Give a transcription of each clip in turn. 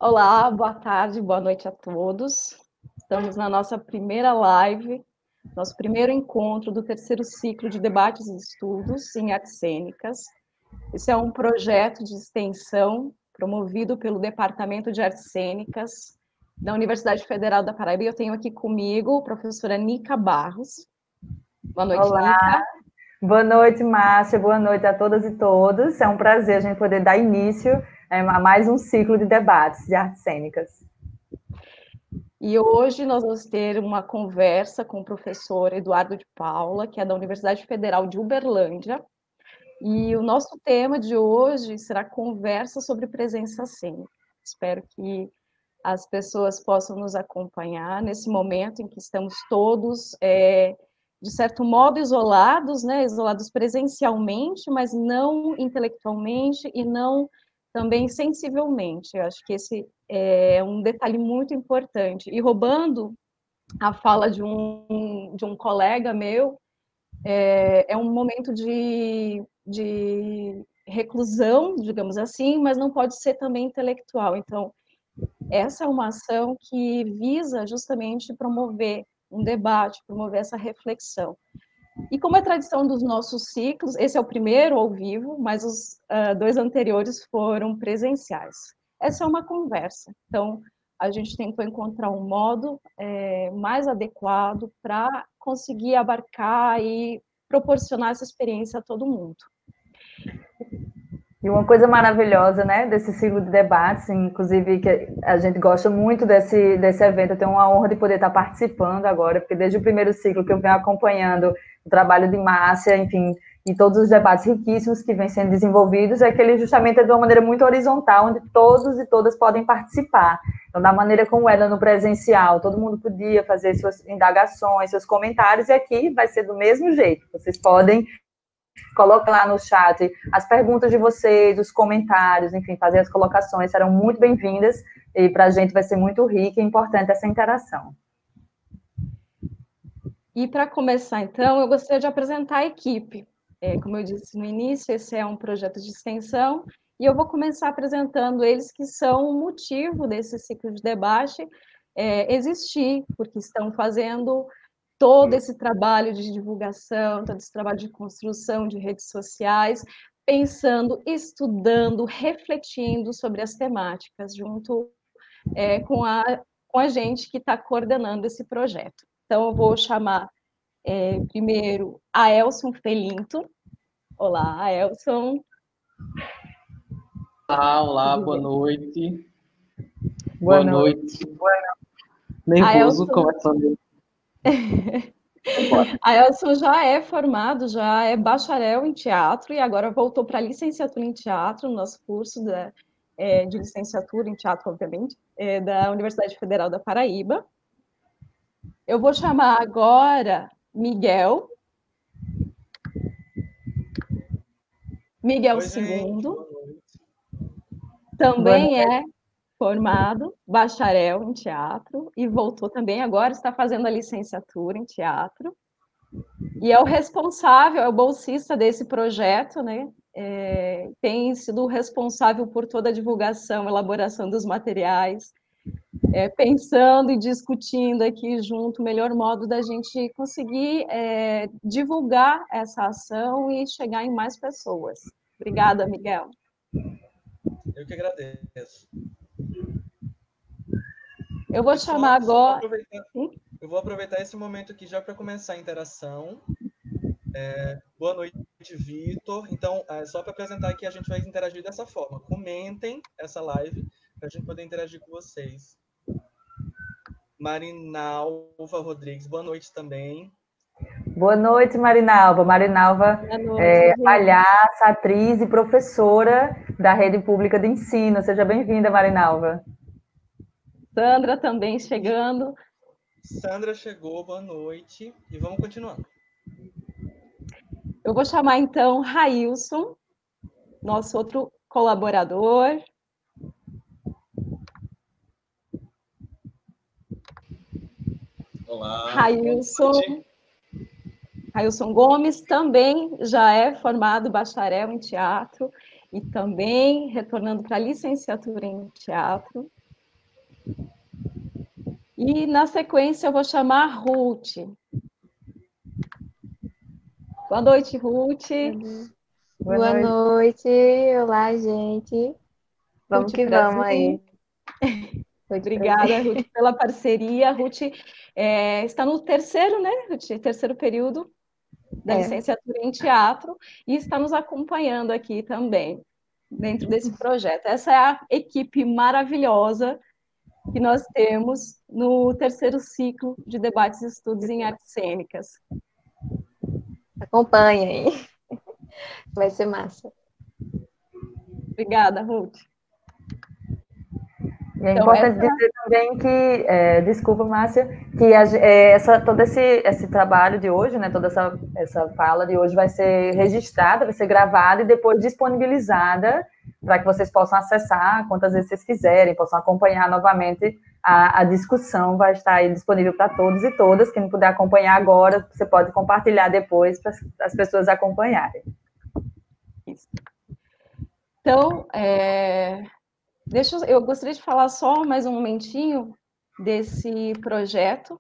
Olá, boa tarde, boa noite a todos. Estamos na nossa primeira live, nosso primeiro encontro do terceiro ciclo de debates e estudos em artes cênicas. Esse é um projeto de extensão promovido pelo Departamento de Artes Cênicas da Universidade Federal da Paraíba. Eu tenho aqui comigo a professora Nica Barros. Boa noite, Olá. Nica. Boa noite, Márcia. Boa noite a todas e todos. É um prazer a gente poder dar início a mais um ciclo de debates de artes cênicas. E hoje nós vamos ter uma conversa com o professor Eduardo de Paula, que é da Universidade Federal de Uberlândia. E o nosso tema de hoje será conversa sobre presença cênica. Espero que as pessoas possam nos acompanhar nesse momento em que estamos todos, de certo modo, isolados, né? Isolados presencialmente, mas não intelectualmente e não também sensivelmente. Eu acho que esse é um detalhe muito importante. E roubando a fala de um colega meu, é um momento de reclusão, digamos assim, mas não pode ser também intelectual. Então, essa é uma ação que visa justamente promover um debate, promover essa reflexão. E como é tradição dos nossos ciclos, esse é o primeiro ao vivo, mas os dois anteriores foram presenciais. Essa é uma conversa. Então, a gente tentou encontrar um modo mais adequado para conseguir abarcar e proporcionar essa experiência a todo mundo. E uma coisa maravilhosa, né, desse ciclo de debates, inclusive que a gente gosta muito desse evento, eu tenho uma honra de poder estar participando agora, porque desde o primeiro ciclo que eu venho acompanhando o trabalho de Márcia, enfim, e todos os debates riquíssimos que vêm sendo desenvolvidos, é que ele justamente é de uma maneira muito horizontal, onde todos e todas podem participar. Então, da maneira como era no presencial, todo mundo podia fazer suas indagações, seus comentários, e aqui vai ser do mesmo jeito. Vocês podem coloca lá no chat as perguntas de vocês, os comentários, enfim, fazer as colocações, serão muito bem-vindas e para a gente vai ser muito rica e importante essa interação. E para começar, então, eu gostaria de apresentar a equipe. Como eu disse no início, esse é um projeto de extensão e eu vou começar apresentando eles que são o motivo desse ciclo de debate existir, porque estão fazendo todo esse trabalho de divulgação, todo esse trabalho de construção de redes sociais, pensando, estudando, refletindo sobre as temáticas, junto com a gente que está coordenando esse projeto. Então, eu vou chamar primeiro a Elson Felinto. Olá, Elson. Olá, boa noite. Boa noite. Nervoso começando. A Elson já é formado, já é bacharel em teatro e agora voltou para a licenciatura em teatro, no nosso curso de licenciatura em teatro, obviamente, da Universidade Federal da Paraíba. Eu vou chamar agora Miguel. Miguel II. Também é formado, bacharel em teatro, e voltou também, agora está fazendo a licenciatura em teatro. E é o responsável, é o bolsista desse projeto, né? Tem sido responsável por toda a divulgação, elaboração dos materiais, pensando e discutindo aqui junto o melhor modo da gente conseguir divulgar essa ação e chegar em mais pessoas. Obrigada, Miguel. Eu que agradeço. Eu vou chamar agora... Eu vou aproveitar esse momento aqui já para começar a interação. Boa noite, Vitor. Então, só para apresentar aqui, a gente vai interagir dessa forma. Comentem essa live para a gente poder interagir com vocês. Marinalva Rodrigues, boa noite também. Boa noite, Marinalva. Marinalva é palhaça, atriz e professora da Rede Pública de Ensino. Seja bem-vinda, Marinalva. Sandra também chegando. Sandra chegou, boa noite. E vamos continuar. Eu vou chamar, então, Railson, nosso outro colaborador. Olá. Railson Gomes também já é formado bacharel em teatro e também retornando para a licenciatura em teatro. E, na sequência, eu vou chamar a Ruth. Boa noite, Ruth. Boa noite. Olá, gente. Vamos Ruth, que prazer. vamos aí. Obrigada, Ruth, pela parceria. A Ruth está no terceiro, né, Ruth? Terceiro período da licenciatura em teatro e está nos acompanhando aqui também, dentro desse projeto. Essa é a equipe maravilhosa que nós temos no terceiro ciclo de debates e estudos em artes cênicas. Acompanhem. Vai ser massa. Obrigada, Ruth. E é importante dizer também que, desculpa, Márcia, que todo esse trabalho de hoje, né, toda essa fala de hoje vai ser registrada, vai ser gravada e depois disponibilizada para que vocês possam acessar quantas vezes vocês quiserem, possam acompanhar novamente a discussão, vai estar aí disponível para todos e todas. Quem não puder acompanhar agora, você pode compartilhar depois para as pessoas acompanharem. Isso. Então, eu gostaria de falar só mais um momentinho desse projeto,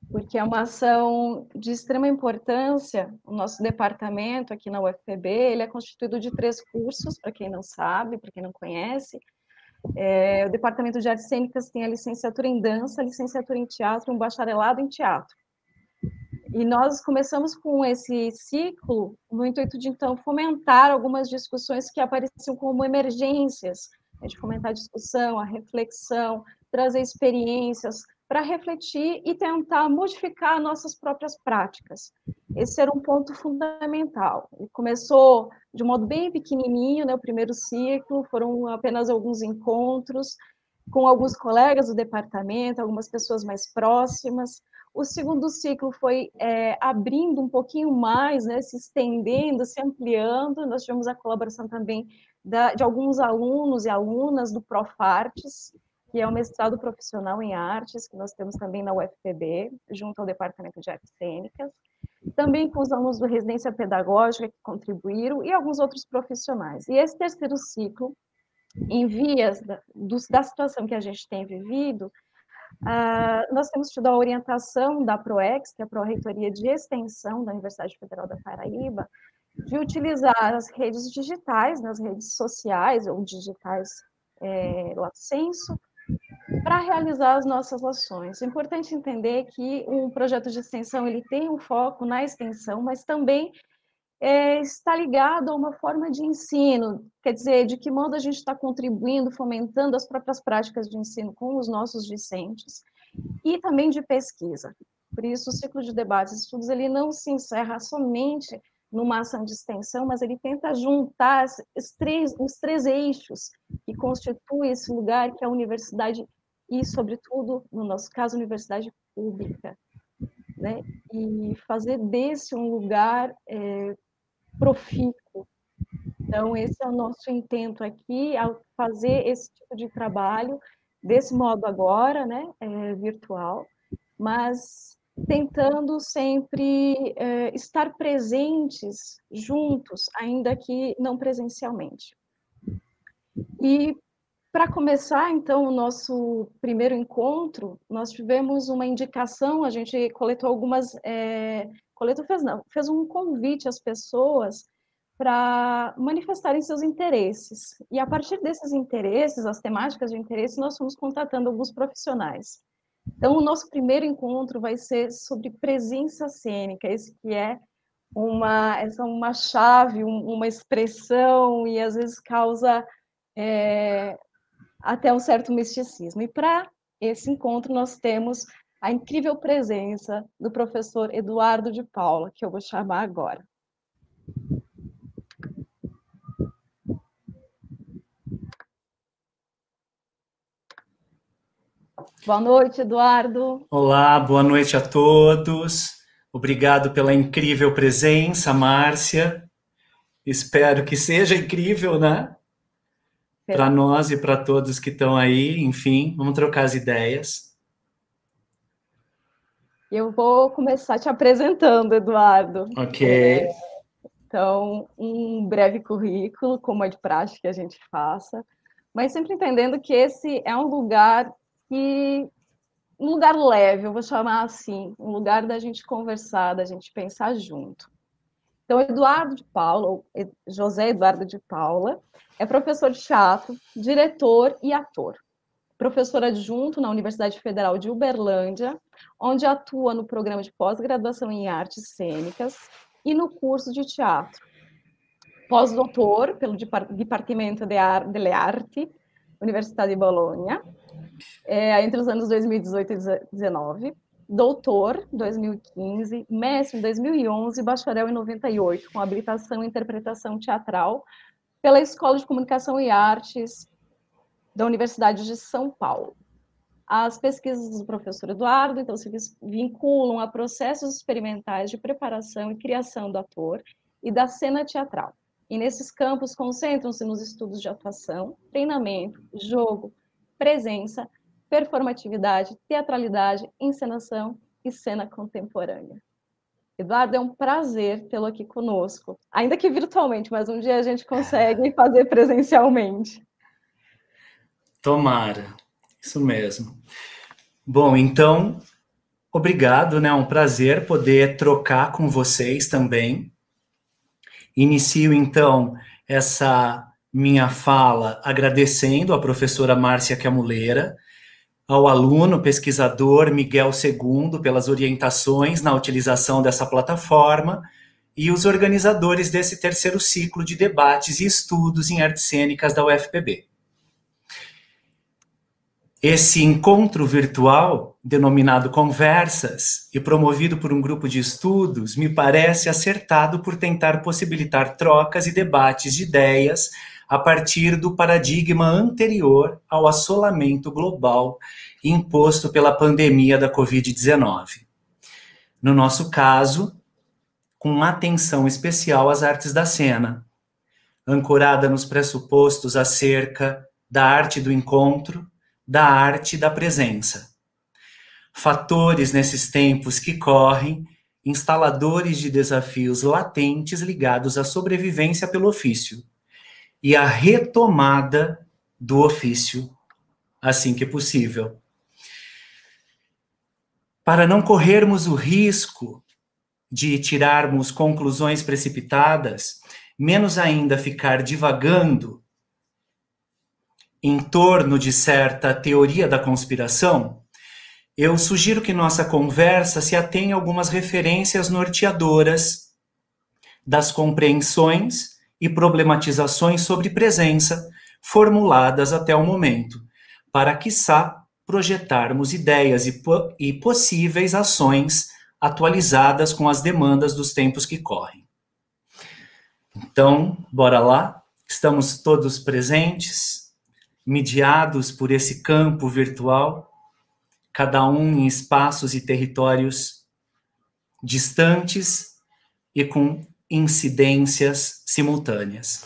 porque é uma ação de extrema importância. O nosso departamento aqui na UFPB, ele é constituído de 3 cursos, para quem não sabe, para quem não conhece. O Departamento de Artes Cênicas tem a licenciatura em dança, a licenciatura em teatro e um bacharelado em teatro. E nós começamos com esse ciclo no intuito de, então, fomentar algumas discussões que apareciam como emergências, de fomentar a discussão, a reflexão, trazer experiências para refletir e tentar modificar nossas próprias práticas. Esse era um ponto fundamental. Ele começou de um modo bem pequenininho, né, o primeiro ciclo, foram apenas alguns encontros com alguns colegas do departamento, algumas pessoas mais próximas. O segundo ciclo foi abrindo um pouquinho mais, né, se estendendo, se ampliando. Nós tivemos a colaboração também de alguns alunos e alunas do Profartes, que é o mestrado profissional em artes, que nós temos também na UFPB, junto ao Departamento de Artes Cênicas. Também com os alunos do Residência Pedagógica, que contribuíram, e alguns outros profissionais. E esse terceiro ciclo, em vias da situação que a gente tem vivido, nós temos tido a orientação da PROEX, que é a Pró-Reitoria de Extensão da Universidade Federal da Paraíba, de utilizar as redes digitais, nas redes sociais ou digitais lato sensu, para realizar as nossas ações. É importante entender que um projeto de extensão ele tem um foco na extensão, mas também está ligado a uma forma de ensino, quer dizer, de que modo a gente está contribuindo, fomentando as próprias práticas de ensino com os nossos discentes, e também de pesquisa. Por isso, o ciclo de debates e estudos ele não se encerra somente numa ação de extensão, mas ele tenta juntar os três eixos que constituem esse lugar que é a universidade e, sobretudo, no nosso caso, a universidade pública, né? E fazer desse um lugar profícuo. Então, esse é o nosso intento aqui, ao fazer esse tipo de trabalho, desse modo agora, né, virtual, mas tentando sempre estar presentes, juntos, ainda que não presencialmente. E, para começar, então, o nosso primeiro encontro, nós tivemos uma indicação, a gente coletou algumas... fez um convite às pessoas para manifestarem seus interesses. E, a partir desses interesses, as temáticas de interesse, nós fomos contatando alguns profissionais. Então, o nosso primeiro encontro vai ser sobre presença cênica, esse que é uma chave, uma expressão, e às vezes causa até um certo misticismo. E para esse encontro nós temos a incrível presença do professor Eduardo de Paula, que eu vou chamar agora. Boa noite, Eduardo. Olá, boa noite a todos. Obrigado pela incrível presença, Márcia. Espero que seja incrível, né? Para nós e para todos que estão aí. Enfim, vamos trocar as ideias. Eu vou começar te apresentando, Eduardo. Ok. Então, um breve currículo, como é de prática que a gente faça, mas sempre entendendo que esse é um lugar que um lugar leve, eu vou chamar assim, um lugar da gente conversar, da gente pensar junto. Então, Eduardo de Paula, ou José Eduardo de Paula, é professor de teatro, diretor e ator. Professor adjunto na Universidade Federal de Uberlândia, onde atua no programa de pós-graduação em artes cênicas e no curso de teatro. Pós-doutor pelo Departamento de Arte, Universidade de Bolonha, entre os anos 2018 e 2019. Doutor, 2015, mestre em 2011, bacharel em 98, com habilitação em interpretação teatral pela Escola de Comunicação e Artes da Universidade de São Paulo. As pesquisas do professor Eduardo, então, se vinculam a processos experimentais de preparação e criação do ator e da cena teatral. E nesses campos concentram-se nos estudos de atuação, treinamento, jogo, presença, performatividade, teatralidade, encenação e cena contemporânea. Eduardo, é um prazer tê-lo aqui conosco, ainda que virtualmente, mas um dia a gente consegue fazer presencialmente. Tomara, isso mesmo. Bom, então, obrigado, né? É um prazer poder trocar com vocês também. Inicio, então, essa minha fala agradecendo a professora Márcia Chiamuleira, ao aluno pesquisador Miguel Segundo pelas orientações na utilização dessa plataforma e os organizadores desse terceiro ciclo de debates e estudos em artes cênicas da UFPB. Esse encontro virtual, denominado Conversas, e promovido por um grupo de estudos, me parece acertado por tentar possibilitar trocas e debates de ideias a partir do paradigma anterior ao assolamento global imposto pela pandemia da Covid-19. No nosso caso, com atenção especial às artes da cena, ancorada nos pressupostos acerca da arte do encontro, da arte da presença. Fatores nesses tempos que correm, instaladores de desafios latentes ligados à sobrevivência pelo ofício e à retomada do ofício, assim que possível. Para não corrermos o risco de tirarmos conclusões precipitadas, menos ainda ficar divagando em torno de certa teoria da conspiração, eu sugiro que nossa conversa se atenha a algumas referências norteadoras das compreensões e problematizações sobre presença formuladas até o momento, para, quiçá, projetarmos ideias e possíveis ações atualizadas com as demandas dos tempos que correm. Então, bora lá? Estamos todos presentes, mediados por esse campo virtual, cada um em espaços e territórios distantes e com incidências simultâneas.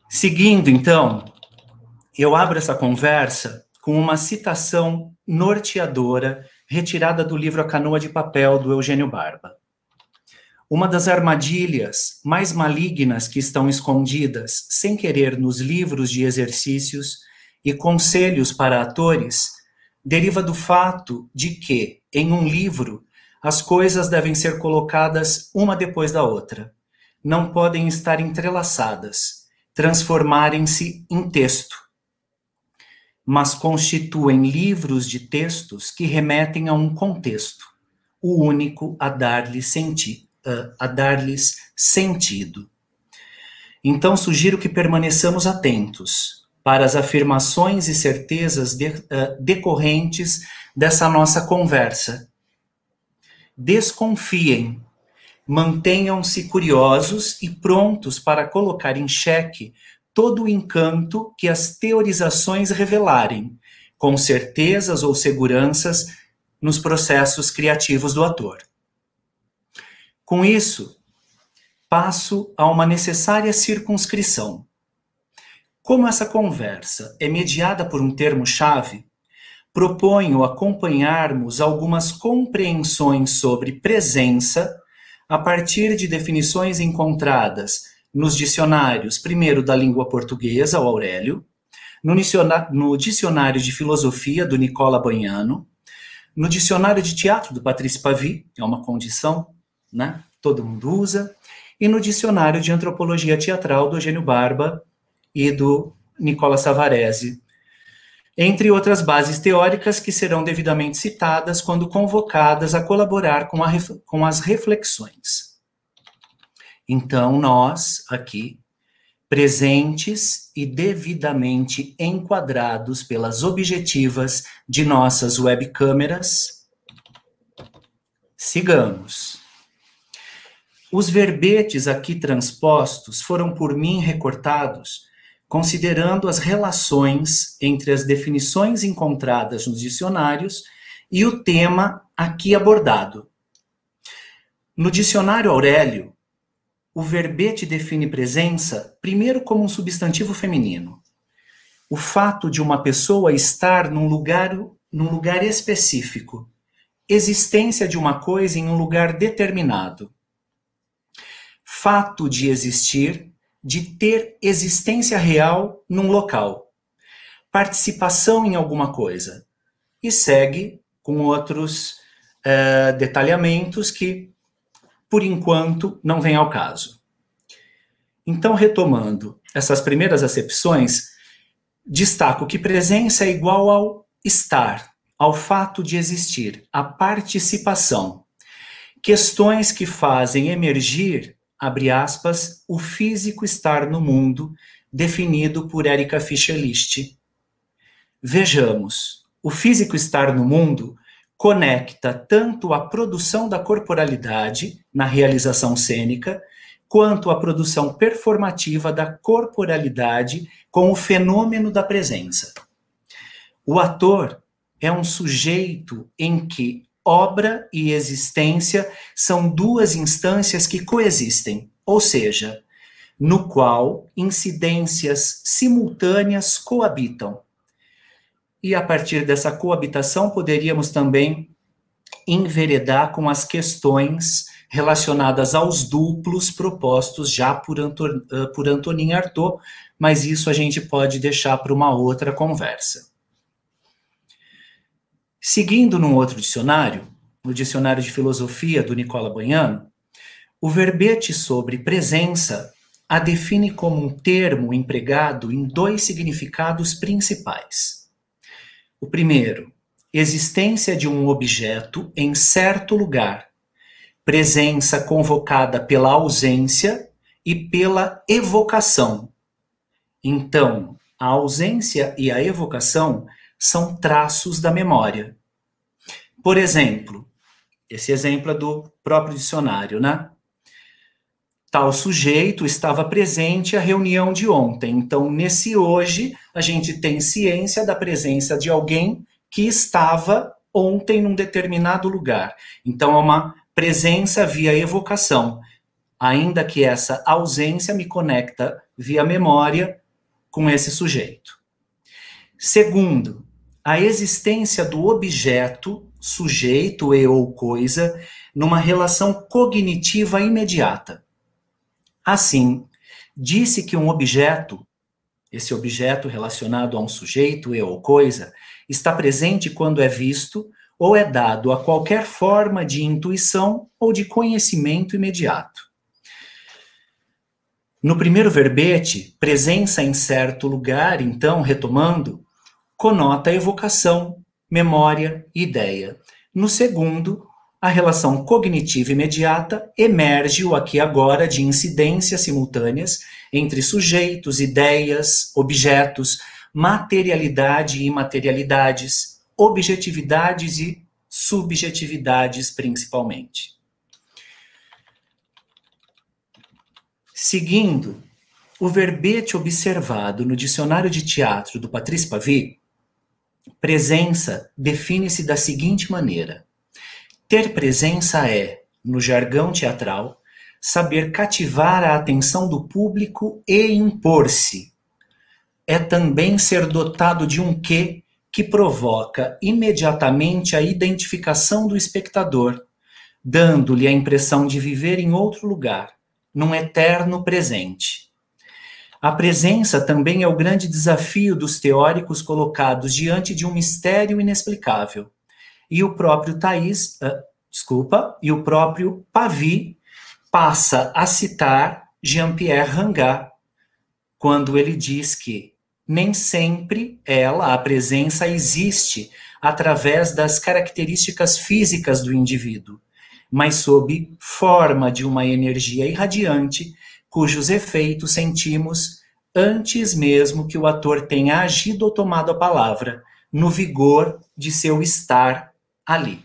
Seguindo, então, eu abro essa conversa com uma citação norteadora retirada do livro A Canoa de Papel, do Eugênio Barba. Uma das armadilhas mais malignas que estão escondidas, sem querer, nos livros de exercícios e conselhos para atores, deriva do fato de que, em um livro, as coisas devem ser colocadas uma depois da outra. Não podem estar entrelaçadas, transformarem-se em texto, mas constituem livros de textos que remetem a um contexto, o único a dar-lhes sentido. Então, sugiro que permaneçamos atentos para as afirmações e certezas decorrentes dessa nossa conversa. Desconfiem, mantenham-se curiosos e prontos para colocar em xeque todo o encanto que as teorizações revelarem, com certezas ou seguranças nos processos criativos do ator. Com isso, passo a uma necessária circunscrição. Como essa conversa é mediada por um termo-chave, proponho acompanharmos algumas compreensões sobre presença a partir de definições encontradas nos dicionários, primeiro da língua portuguesa, o Aurélio, no dicionário de filosofia do Nicola Boiano, no dicionário de teatro do Patrício Pavy, é uma condição, né? Todo mundo usa, e no dicionário de antropologia teatral do Eugênio Barba e do Nicola Savarese, entre outras bases teóricas que serão devidamente citadas quando convocadas a colaborar com as reflexões. Então, nós, aqui, presentes e devidamente enquadrados pelas objetivas de nossas webcâmeras, sigamos. Os verbetes aqui transpostos foram por mim recortados, considerando as relações entre as definições encontradas nos dicionários e o tema aqui abordado. No dicionário Aurélio, o verbete define presença primeiro como um substantivo feminino. O fato de uma pessoa estar num lugar específico. Existência de uma coisa em um lugar determinado. Fato de existir, de ter existência real num local. Participação em alguma coisa. E segue com outros detalhamentos que, por enquanto, não vem ao caso. Então, retomando essas primeiras acepções, destaco que presença é igual ao estar, ao fato de existir, à participação. Questões que fazem emergir, abre aspas, o físico estar no mundo, definido por Érica Fischer-Licht. Vejamos, o físico estar no mundo conecta tanto a produção da corporalidade na realização cênica, quanto a produção performativa da corporalidade com o fenômeno da presença. O ator é um sujeito em que obra e existência são duas instâncias que coexistem, ou seja, no qual incidências simultâneas coabitam. E a partir dessa coabitação poderíamos também enveredar com as questões relacionadas aos duplos propostos já por Antonin Artaud, mas isso a gente pode deixar para uma outra conversa. Seguindo num outro dicionário, no dicionário de filosofia do Nicola Boiano, o verbete sobre presença a define como um termo empregado em dois significados principais. O primeiro, existência de um objeto em certo lugar, presença convocada pela ausência e pela evocação. Então, a ausência e a evocação são traços da memória. Por exemplo, esse exemplo é do próprio dicionário, né? Tal sujeito estava presente à reunião de ontem. Então, nesse hoje, a gente tem ciência da presença de alguém que estava ontem num determinado lugar. Então, é uma presença via evocação, ainda que essa ausência me conecta via memória com esse sujeito. Segundo, a existência do objeto, sujeito e ou coisa, numa relação cognitiva imediata. Assim, disse que um objeto, esse objeto relacionado a um sujeito e ou coisa, está presente quando é visto ou é dado a qualquer forma de intuição ou de conhecimento imediato. No primeiro verbete, presença em certo lugar, então, retomando, conota evocação, memória e ideia. No segundo, a relação cognitiva imediata emerge o aqui e agora de incidências simultâneas entre sujeitos, ideias, objetos, materialidade e imaterialidades, objetividades e subjetividades principalmente. Seguindo, o verbete observado no dicionário de teatro do Patrício Pavy, presença define-se da seguinte maneira: ter presença é, no jargão teatral, saber cativar a atenção do público e impor-se. É também ser dotado de um quê que provoca imediatamente a identificação do espectador, dando-lhe a impressão de viver em outro lugar, num eterno presente. A presença também é o grande desafio dos teóricos colocados diante de um mistério inexplicável. E o próprio e o próprio Pavy passa a citar Jean-Pierre Rangat, quando ele diz que nem sempre a presença, existe através das características físicas do indivíduo, mas sob forma de uma energia irradiante, cujos efeitos sentimos antes mesmo que o ator tenha agido ou tomado a palavra, no vigor de seu estar ali.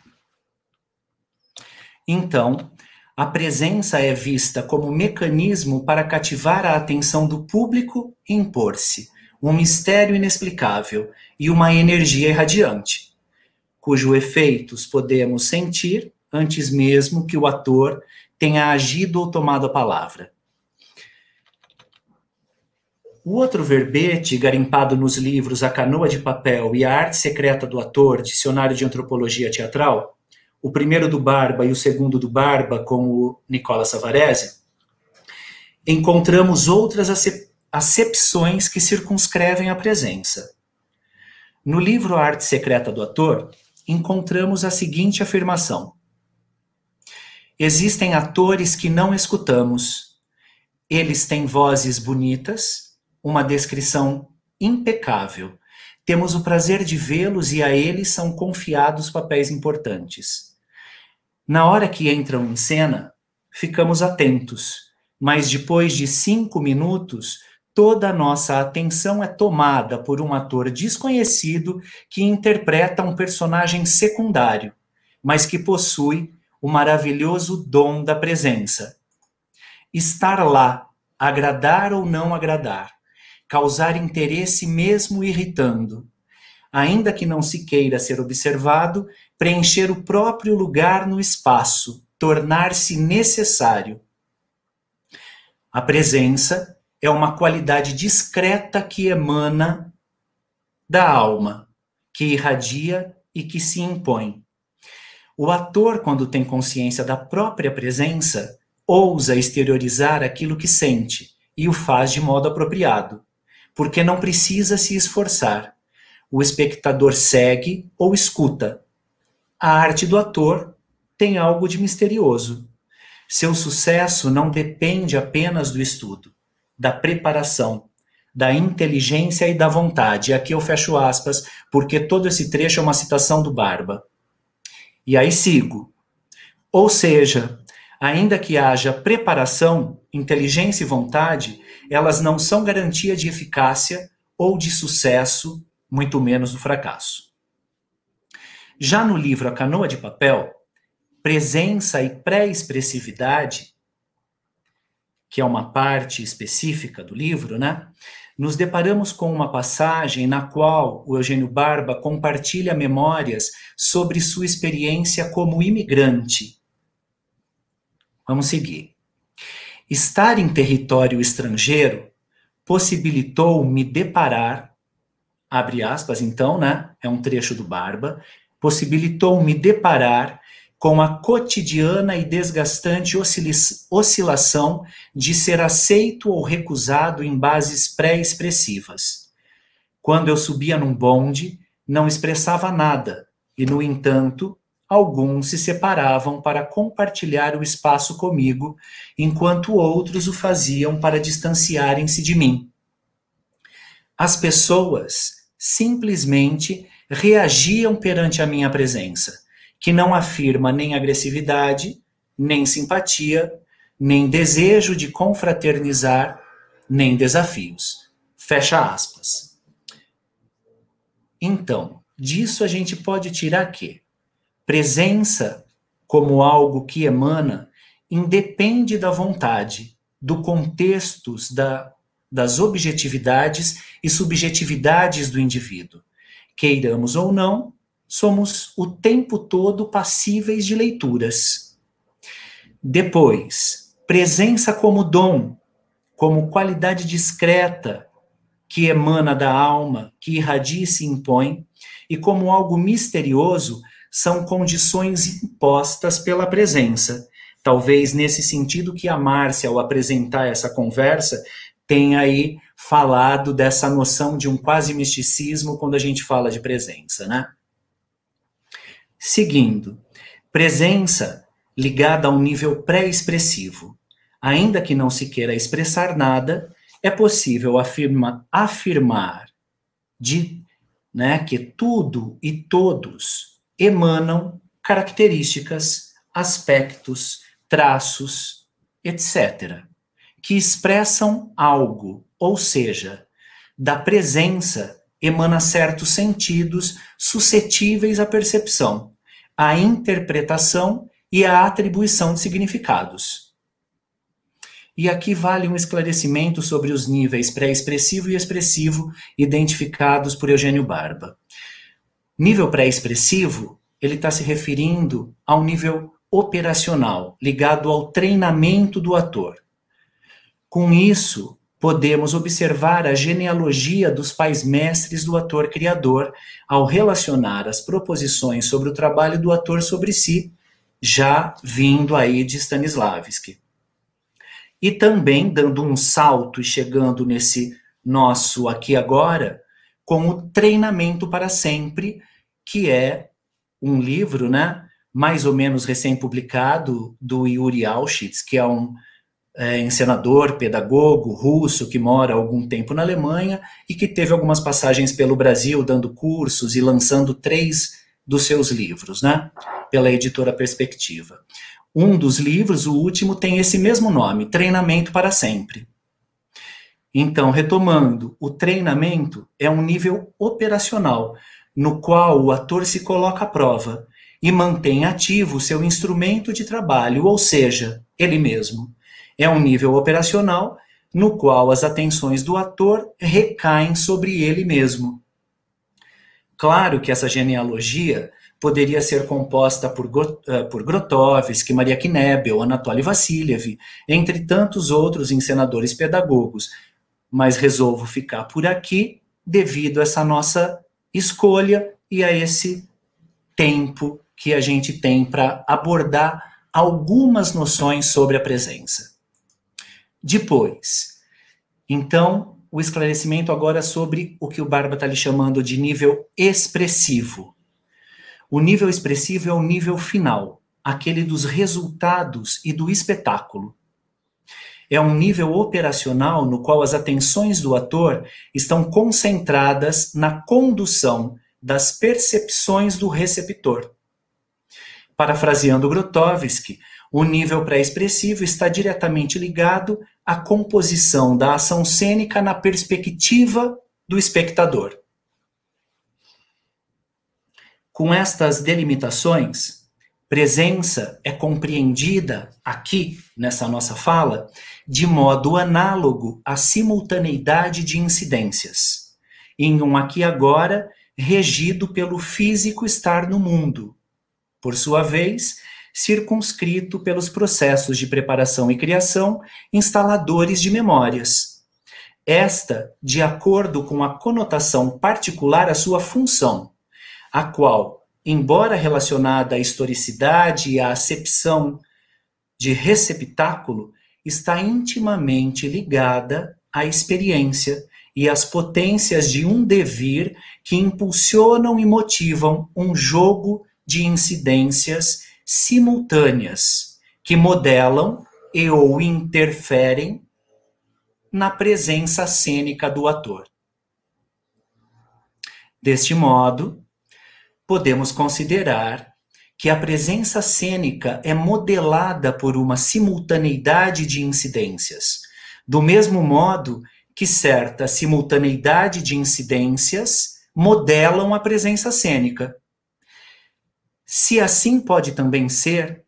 Então, a presença é vista como mecanismo para cativar a atenção do público e impor-se, um mistério inexplicável e uma energia irradiante, cujos efeitos podemos sentir antes mesmo que o ator tenha agido ou tomado a palavra. O outro verbete, garimpado nos livros A Canoa de Papel e A Arte Secreta do Ator, Dicionário de Antropologia Teatral, o primeiro do Barba e o segundo do Barba, com o Nicola Savarese, encontramos outras acepções que circunscrevem a presença. No livro A Arte Secreta do Ator, encontramos a seguinte afirmação: existem atores que não escutamos. Eles têm vozes bonitas, uma descrição impecável. Temos o prazer de vê-los e a eles são confiados papéis importantes. Na hora que entram em cena, ficamos atentos, mas depois de 5 minutos, toda a nossa atenção é tomada por um ator desconhecido que interpreta um personagem secundário, mas que possui o maravilhoso dom da presença. Estar lá, agradar ou não agradar, causar interesse mesmo irritando, ainda que não se queira ser observado, preencher o próprio lugar no espaço, tornar-se necessário. A presença é uma qualidade discreta que emana da alma, que irradia e que se impõe. O ator, quando tem consciência da própria presença, ousa exteriorizar aquilo que sente e o faz de modo apropriado, porque não precisa se esforçar. O espectador segue ou escuta. A arte do ator tem algo de misterioso. Seu sucesso não depende apenas do estudo, da preparação, da inteligência e da vontade. Aqui eu fecho aspas, porque todo esse trecho é uma citação do Barba. E aí sigo. Ou seja, ainda que haja preparação, inteligência e vontade, elas não são garantia de eficácia ou de sucesso, muito menos do fracasso. Já no livro A Canoa de Papel, presença e pré-expressividade, que é uma parte específica do livro, né? Nos deparamos com uma passagem na qual o Eugênio Barba compartilha memórias sobre sua experiência como imigrante. Vamos seguir. Estar em território estrangeiro possibilitou-me deparar, abre aspas então, né? É um trecho do Barba, possibilitou-me deparar com a cotidiana e desgastante oscilação de ser aceito ou recusado em bases pré-expressivas. Quando eu subia num bonde, não expressava nada, e, no entanto, alguns se separavam para compartilhar o espaço comigo, enquanto outros o faziam para distanciarem-se de mim. As pessoas simplesmente reagiam perante a minha presença, que não afirma nem agressividade, nem simpatia, nem desejo de confraternizar, nem desafios. Fecha aspas. Então, disso a gente pode tirar que presença, como algo que emana, independe da vontade, do contexto, das objetividades e subjetividades do indivíduo. Queiramos ou não, somos o tempo todo passíveis de leituras. Depois, presença como dom, como qualidade discreta que emana da alma, que irradia e se impõe, e como algo misterioso, são condições impostas pela presença. Talvez nesse sentido que a Márcia, ao apresentar essa conversa, tem aí falado dessa noção de um quase misticismo quando a gente fala de presença, né? Seguindo, presença ligada a um nível pré-expressivo. Ainda que não se queira expressar nada, é possível afirmar que tudo e todos emanam características, aspectos, traços, etc., que expressam algo, ou seja, da presença emana certos sentidos suscetíveis à percepção, à interpretação e à atribuição de significados. E aqui vale um esclarecimento sobre os níveis pré-expressivo e expressivo identificados por Eugênio Barba. Nível pré-expressivo, ele está se referindo ao nível operacional, ligado ao treinamento do ator. Com isso, podemos observar a genealogia dos pais mestres do ator criador ao relacionar as proposições sobre o trabalho do ator sobre si, já vindo aí de Stanislavski. E também dando um salto e chegando nesse nosso aqui agora, com o Treinamento para Sempre, que é um livro, né, mais ou menos recém-publicado, do Yuri Auschwitz, que é um encenador, pedagogo russo que mora há algum tempo na Alemanha e que teve algumas passagens pelo Brasil, dando cursos e lançando 3 dos seus livros, né, pela editora Perspectiva. Um dos livros, o último, tem esse mesmo nome, Treinamento para Sempre. Então, retomando, o treinamento é um nível operacional, no qual o ator se coloca à prova e mantém ativo seu instrumento de trabalho, ou seja, ele mesmo. É um nível operacional no qual as atenções do ator recaem sobre ele mesmo. Claro que essa genealogia poderia ser composta por Grotowski, Maria Knebel, Anatoly Vassiliev, entre tantos outros encenadores pedagogos, mas resolvo ficar por aqui devido a essa nossa escolha e a esse tempo que a gente tem para abordar algumas noções sobre a presença. Depois, então, o esclarecimento agora sobre o que o Barba está lhe chamando de nível expressivo. O nível expressivo é o nível final, aquele dos resultados e do espetáculo. É um nível operacional no qual as atenções do ator estão concentradas na condução das percepções do receptor. Parafraseando Grotowski, o nível pré-expressivo está diretamente ligado à composição da ação cênica na perspectiva do espectador. Com estas delimitações, presença é compreendida aqui, nessa nossa fala, de modo análogo à simultaneidade de incidências, em um aqui e agora regido pelo físico estar no mundo, por sua vez, circunscrito pelos processos de preparação e criação instaladores de memórias. Esta, de acordo com a conotação particular à sua função, a qual, embora relacionada à historicidade e à acepção de receptáculo, está intimamente ligada à experiência e às potências de um devir que impulsionam e motivam um jogo de incidências simultâneas, que modelam e ou interferem na presença cênica do ator. Deste modo, podemos considerar que a presença cênica é modelada por uma simultaneidade de incidências, do mesmo modo que certa simultaneidade de incidências modelam a presença cênica. Se assim pode também ser,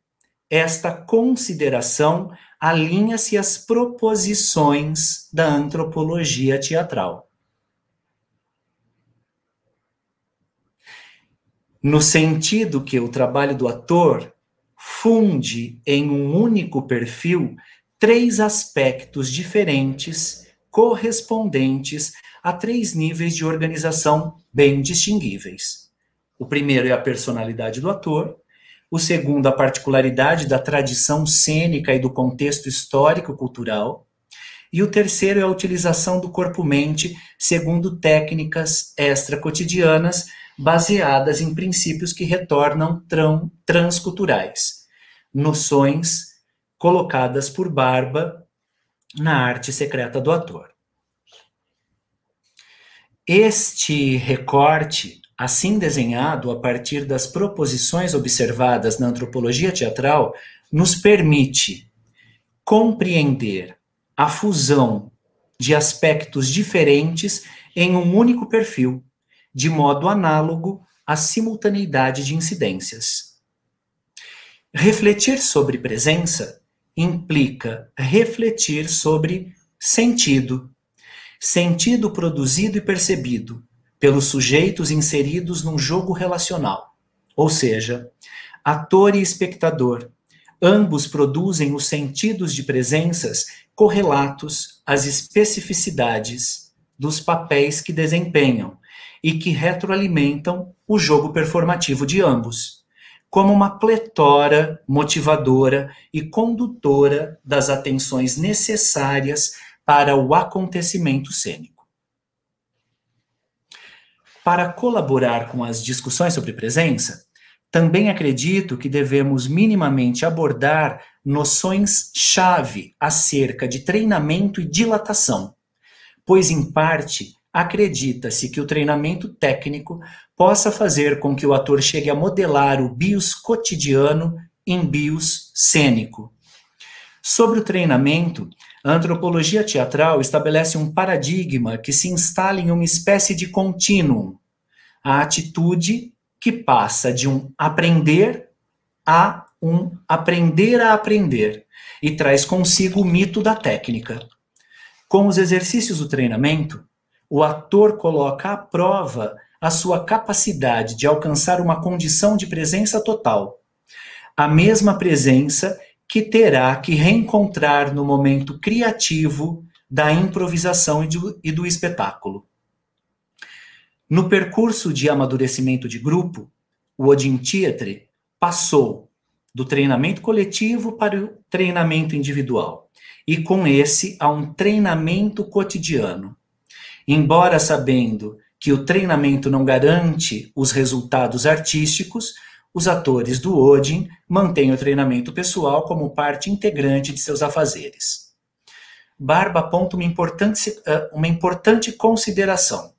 esta consideração alinha-se às proposições da antropologia teatral. No sentido que o trabalho do ator funde em um único perfil 3 aspectos diferentes, correspondentes a 3 níveis de organização bem distinguíveis. O primeiro é a personalidade do ator, o segundo a particularidade da tradição cênica e do contexto histórico-cultural, E o terceiro é a utilização do corpo-mente segundo técnicas extracotidianas baseadas em princípios que retornam transculturais, noções colocadas por Barba na Arte Secreta do Ator. Este recorte, assim desenhado a partir das proposições observadas na antropologia teatral, nos permite compreender a fusão de aspectos diferentes em um único perfil, de modo análogo à simultaneidade de incidências. Refletir sobre presença implica refletir sobre sentido, sentido produzido e percebido pelos sujeitos inseridos num jogo relacional, ou seja, ator e espectador. Ambos produzem os sentidos de presenças correlatos às especificidades dos papéis que desempenham e que retroalimentam o jogo performativo de ambos, como uma pletora motivadora e condutora das atenções necessárias para o acontecimento cênico. Para colaborar com as discussões sobre presença, também acredito que devemos minimamente abordar noções-chave acerca de treinamento e dilatação, pois, em parte, acredita-se que o treinamento técnico possa fazer com que o ator chegue a modelar o bios cotidiano em bios cênico. Sobre o treinamento, a antropologia teatral estabelece um paradigma que se instala em uma espécie de contínuo, a atitude que passa de um aprender a aprender, e traz consigo o mito da técnica. Com os exercícios do treinamento, o ator coloca à prova a sua capacidade de alcançar uma condição de presença total, a mesma presença que terá que reencontrar no momento criativo da improvisação e do espetáculo. No percurso de amadurecimento de grupo, o Odin Theatre passou do treinamento coletivo para o treinamento individual, e com esse a um treinamento cotidiano. Embora sabendo que o treinamento não garante os resultados artísticos, os atores do Odin mantêm o treinamento pessoal como parte integrante de seus afazeres. Barba aponta uma importante consideração.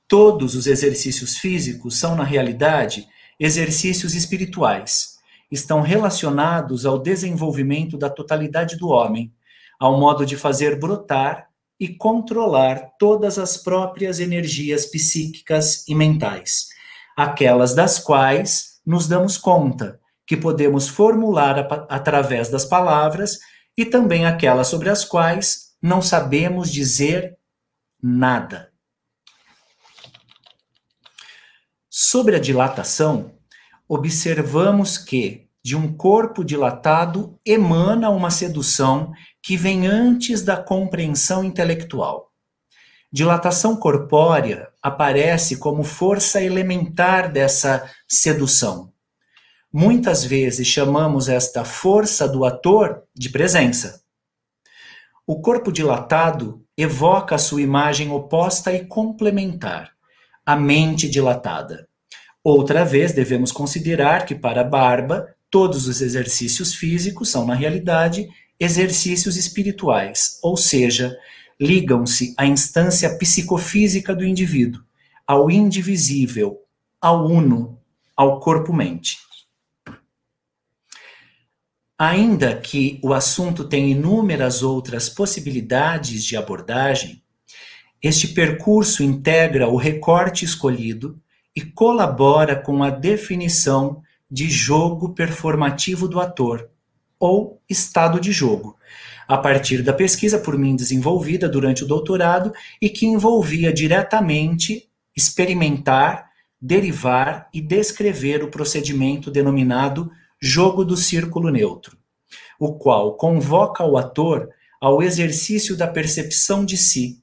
Todos os exercícios físicos são, na realidade, exercícios espirituais. Estão relacionados ao desenvolvimento da totalidade do homem, ao modo de fazer brotar e controlar todas as próprias energias psíquicas e mentais, aquelas das quais nos damos conta que podemos formular através das palavras e também aquelas sobre as quais não sabemos dizer nada. Sobre a dilatação, observamos que de um corpo dilatado emana uma sedução que vem antes da compreensão intelectual. Dilatação corpórea aparece como força elementar dessa sedução. Muitas vezes chamamos esta força do ator de presença. O corpo dilatado evoca a sua imagem oposta e complementar, a mente dilatada. Outra vez, devemos considerar que, para Barba, todos os exercícios físicos são, na realidade, exercícios espirituais, ou seja, ligam-se à instância psicofísica do indivíduo, ao indivisível, ao uno, ao corpo-mente. Ainda que o assunto tenha inúmeras outras possibilidades de abordagem, este percurso integra o recorte escolhido e colabora com a definição de jogo performativo do ator, ou estado de jogo, a partir da pesquisa por mim desenvolvida durante o doutorado e que envolvia diretamente experimentar, derivar e descrever o procedimento denominado jogo do círculo neutro, o qual convoca o ator ao exercício da percepção de si,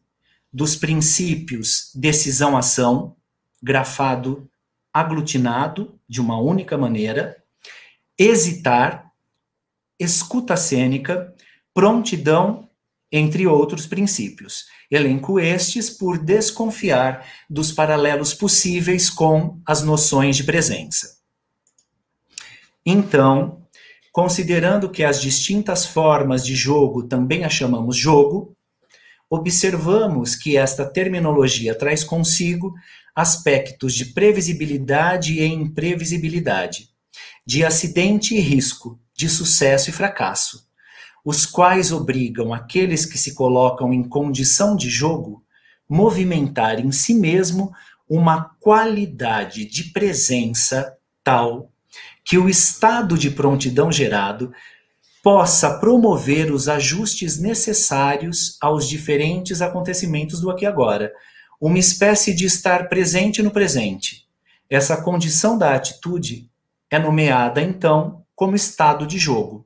dos princípios decisão-ação, grafado, aglutinado de uma única maneira, hesitar, escuta cênica, prontidão entre outros princípios. Elenco estes por desconfiar dos paralelos possíveis com as noções de presença. Então, considerando que as distintas formas de jogo também as chamamos jogo, observamos que esta terminologia traz consigo aspectos de previsibilidade e imprevisibilidade, de acidente e risco, de sucesso e fracasso, os quais obrigam aqueles que se colocam em condição de jogo movimentar em si mesmo uma qualidade de presença tal que o estado de prontidão gerado possa promover os ajustes necessários aos diferentes acontecimentos do aqui e agora, uma espécie de estar presente no presente. Essa condição da atitude é nomeada, então, como estado de jogo.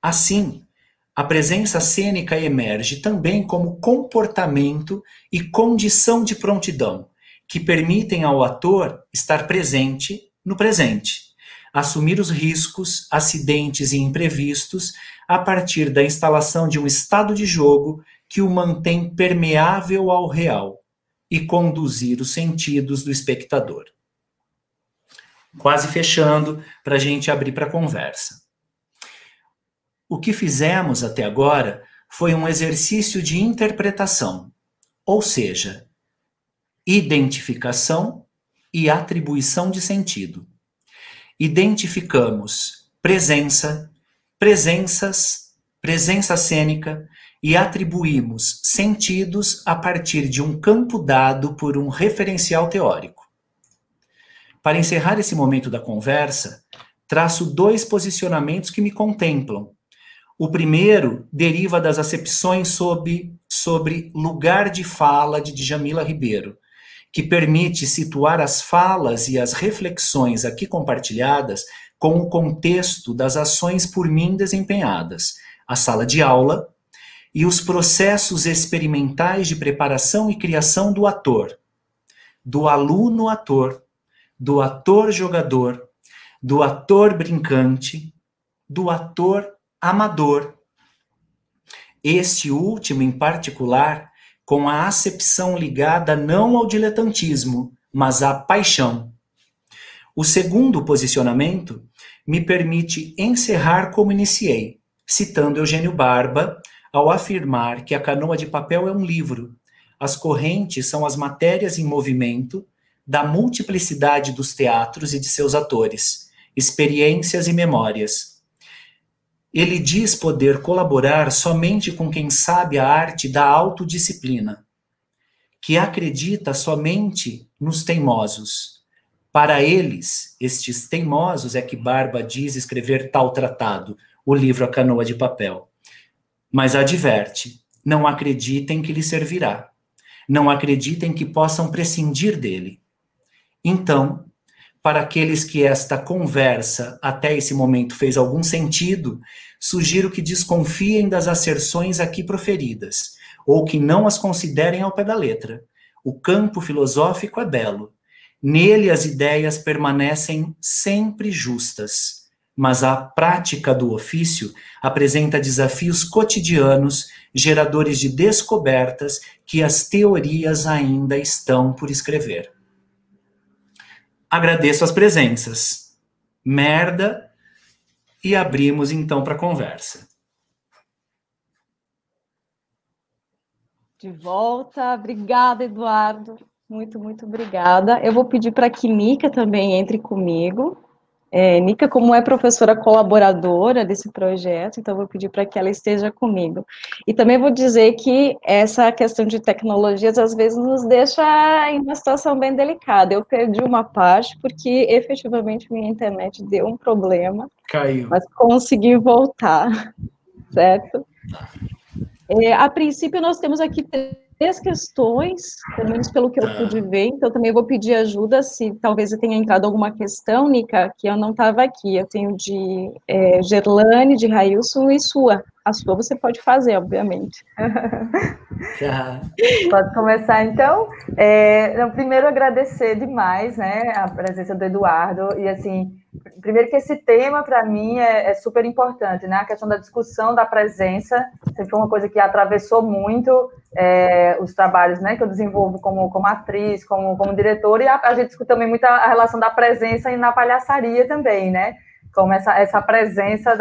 Assim, a presença cênica emerge também como comportamento e condição de prontidão, que permitem ao ator estar presente no presente, assumir os riscos, acidentes e imprevistos a partir da instalação de um estado de jogo que o mantém permeável ao real e conduzir os sentidos do espectador. Quase fechando, para a gente abrir para a conversa. O que fizemos até agora foi um exercício de interpretação, ou seja, identificação e atribuição de sentido. Identificamos presença, presenças, presença cênica e atribuímos sentidos a partir de um campo dado por um referencial teórico. Para encerrar esse momento da conversa, traço 2 posicionamentos que me contemplam. O primeiro deriva das acepções sobre lugar de fala de Djamila Ribeiro, que permite situar as falas e as reflexões aqui compartilhadas com o contexto das ações por mim desempenhadas, a sala de aula e os processos experimentais de preparação e criação do ator, do aluno-ator, do ator-jogador, do ator brincante, do ator amador. Este último, em particular, com a acepção ligada não ao diletantismo, mas à paixão. O segundo posicionamento me permite encerrar como iniciei, citando Eugênio Barba, ao afirmar que A Canoa de Papel é um livro. As correntes são as matérias em movimento da multiplicidade dos teatros e de seus atores, experiências e memórias. Ele diz poder colaborar somente com quem sabe a arte da autodisciplina, que acredita somente nos teimosos. Para eles, estes teimosos, é que Barba diz escrever tal tratado, o livro A Canoa de Papel. Mas adverte, não acreditem que lhe servirá. Não acreditem que possam prescindir dele. Então, para aqueles que esta conversa até esse momento fez algum sentido, sugiro que desconfiem das asserções aqui proferidas, ou que não as considerem ao pé da letra. O campo filosófico é belo. Nele as ideias permanecem sempre justas, mas a prática do ofício apresenta desafios cotidianos, geradores de descobertas que as teorias ainda estão por escrever. Agradeço as presenças. Merda. E abrimos então para a conversa. De volta. Obrigada, Eduardo. Muito, muito obrigada. Eu vou pedir para que Nica também entre comigo. Nica, como é professora colaboradora desse projeto, então eu vou pedir para que ela esteja comigo. E também vou dizer que essa questão de tecnologias, às vezes, nos deixa em uma situação bem delicada. Eu perdi uma parte, porque, efetivamente, minha internet deu um problema. Caiu. Mas consegui voltar, certo? A princípio, nós temos aqui 3 questões, pelo menos pelo que eu pude ver, então também vou pedir ajuda, se talvez tenha entrado alguma questão, Nica, que eu não estava aqui. Eu tenho de Gerlane, de Railson e sua, A sua você pode fazer, obviamente. Pode começar, então. Primeiro, agradecer demais, né, a presença do Eduardo. E, assim, primeiro que esse tema, para mim, é super importante, né? A questão da discussão da presença sempre foi uma coisa que atravessou muito os trabalhos, né, que eu desenvolvo como atriz, como diretora, e a gente discute também muito a relação da presença e na palhaçaria também, né? Como essa presença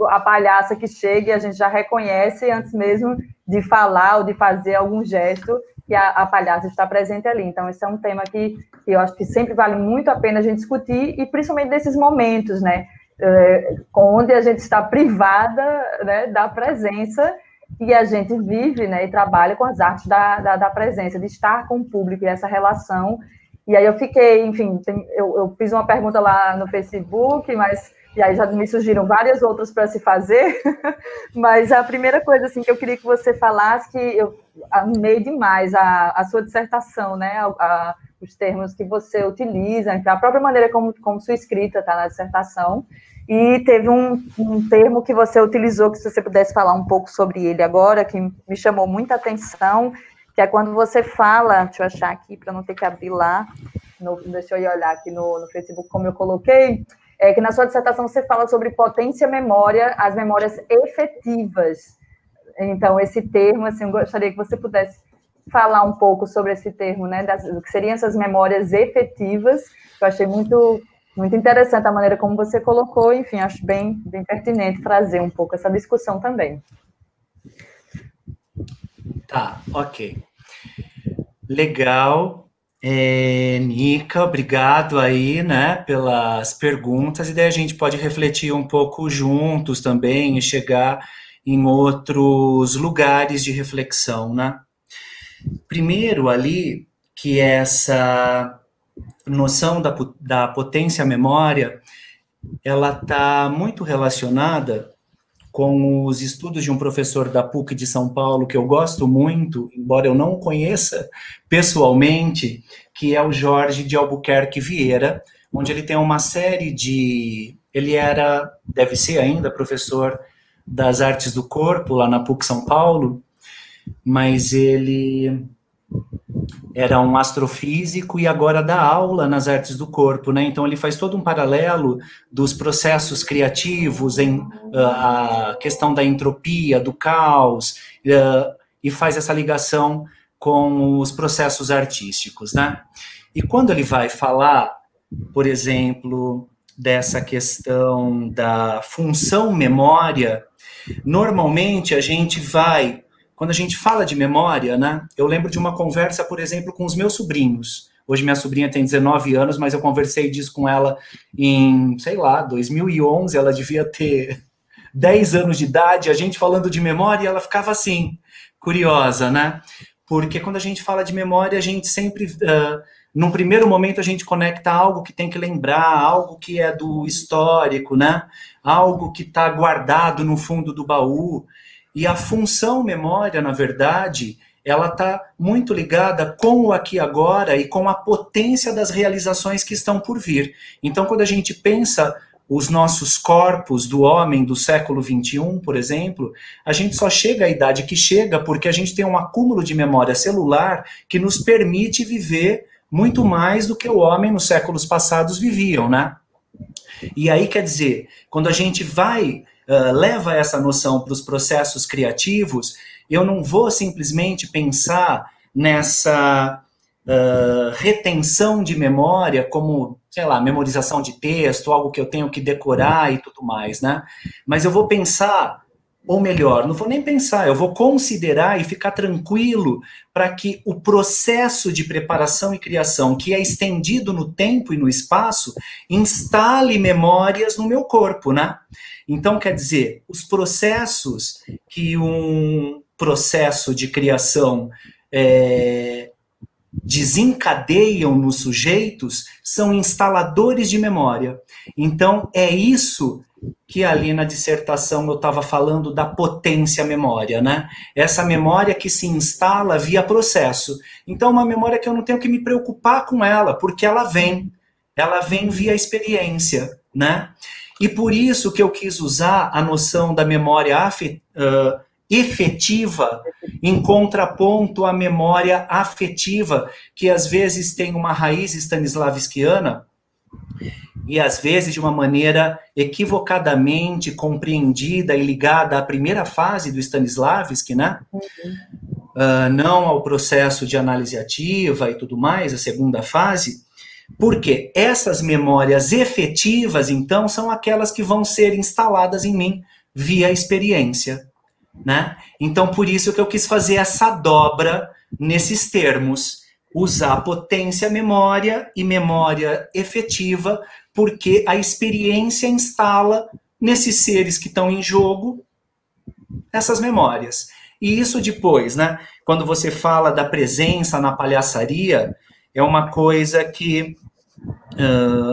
a palhaça que chega e a gente já reconhece antes mesmo de falar ou de fazer algum gesto, que a palhaça está presente ali. Então, esse é um tema que eu acho que sempre vale muito a pena a gente discutir, e principalmente nesses momentos, né, onde a gente está privada, né, da presença, e a gente vive, né, e trabalha com as artes da presença, de estar com o público e essa relação. E aí eu fiquei, enfim, eu fiz uma pergunta lá no Facebook, e aí já me surgiram várias outras para se fazer, mas a primeira coisa assim, que eu queria que você falasse, que eu amei demais a sua dissertação, né, os termos que você utiliza, a própria maneira como sua escrita está na dissertação, e teve um termo que você utilizou, que se você pudesse falar um pouco sobre ele agora, que me chamou muita atenção, que é quando você fala, deixa eu achar aqui, para não ter que abrir lá, deixa eu ir olhar aqui no Facebook como eu coloquei, que na sua dissertação você fala sobre potência-memória, as memórias efetivas. Então, esse termo, assim, eu gostaria que você pudesse falar um pouco sobre esse termo, né, do que seriam essas memórias efetivas, que eu achei muito, muito interessante a maneira como você colocou, enfim, acho bem pertinente trazer um pouco essa discussão também. Tá, ok. Legal. Nica, obrigado aí, né, pelas perguntas, e daí a gente pode refletir um pouco juntos também e chegar em outros lugares de reflexão, né? Primeiro ali, que essa noção da potência-memória, ela está muito relacionada com os estudos de um professor da PUC de São Paulo, que eu gosto muito, embora eu não o conheça pessoalmente, que é o Jorge de Albuquerque Vieira, onde ele tem uma série de... Ele deve ser ainda, professor das artes do corpo, lá na PUC São Paulo, mas ele era um astrofísico e agora dá aula nas artes do corpo, né? Então ele faz todo um paralelo dos processos criativos, a questão da entropia, do caos, e faz essa ligação com os processos artísticos, né? E quando ele vai falar, por exemplo, dessa questão da função memória, normalmente a gente vai... Quando a gente fala de memória, né, eu lembro de uma conversa, por exemplo, com os meus sobrinhos. Hoje minha sobrinha tem 19 anos, mas eu conversei disso com ela em, sei lá, 2011, ela devia ter 10 anos de idade, a gente falando de memória, e ela ficava assim, curiosa, né? Porque quando a gente fala de memória, a gente sempre, num primeiro momento, a gente conecta algo que tem que lembrar, algo que é do histórico, né? Algo que está guardado no fundo do baú. E a função memória, na verdade, ela está muito ligada com o aqui e agora e com a potência das realizações que estão por vir. Então, quando a gente pensa os nossos corpos do homem do século XXI, por exemplo, a gente só chega à idade que chega porque a gente tem um acúmulo de memória celular que nos permite viver muito mais do que o homem nos séculos passados viviam, né? E aí, quer dizer, quando a gente leva essa noção para os processos criativos, eu não vou simplesmente pensar nessa retenção de memória como, sei lá, memorização de texto, algo que eu tenho que decorar e tudo mais, né? Mas eu vou pensar, ou melhor, não vou nem pensar, eu vou considerar e ficar tranquilo para que o processo de preparação e criação, que é estendido no tempo e no espaço, instale memórias no meu corpo, né? Então, quer dizer, os processos que um processo de criação desencadeiam nos sujeitos são instaladores de memória. Então, é isso que ali na dissertação eu estava falando da potência memória, né? Essa memória que se instala via processo. Então, uma memória que eu não tenho que me preocupar com ela, porque ela vem via experiência, né? E por isso que eu quis usar a noção da memória efetiva em contraponto à memória afetiva, que às vezes tem uma raiz stanislavskiana e às vezes de uma maneira equivocadamente compreendida e ligada à primeira fase do Stanislavski, né? Não ao processo de análise ativa e tudo mais, a segunda fase, porque essas memórias efetivas, então, são aquelas que vão ser instaladas em mim via experiência, né? Então, por isso que eu quis fazer essa dobra nesses termos, usar potência memória e memória efetiva, porque a experiência instala nesses seres que estão em jogo essas memórias. E isso depois, né? Quando você fala da presença na palhaçaria, é uma coisa que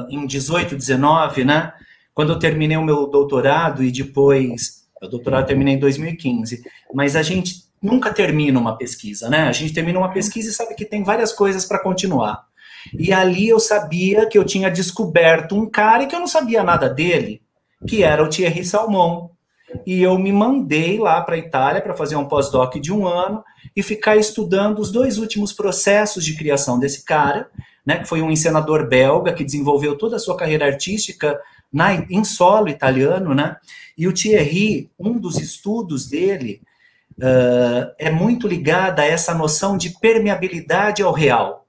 em 18, 19, né? Quando eu terminei o meu doutorado e depois, o doutorado eu terminei em 2015, mas a gente nunca termina uma pesquisa, né? A gente termina uma pesquisa e sabe que tem várias coisas para continuar. E ali eu sabia que eu tinha descoberto um cara e que eu não sabia nada dele, que era o Thierry Salmon. E eu me mandei lá para a Itália para fazer um pós-doc de 1 ano e ficar estudando os 2 últimos processos de criação desse cara, né, que foi um encenador belga que desenvolveu toda a sua carreira artística em solo italiano, né? E o Thierry, um dos estudos dele é muito ligado a essa noção de permeabilidade ao real.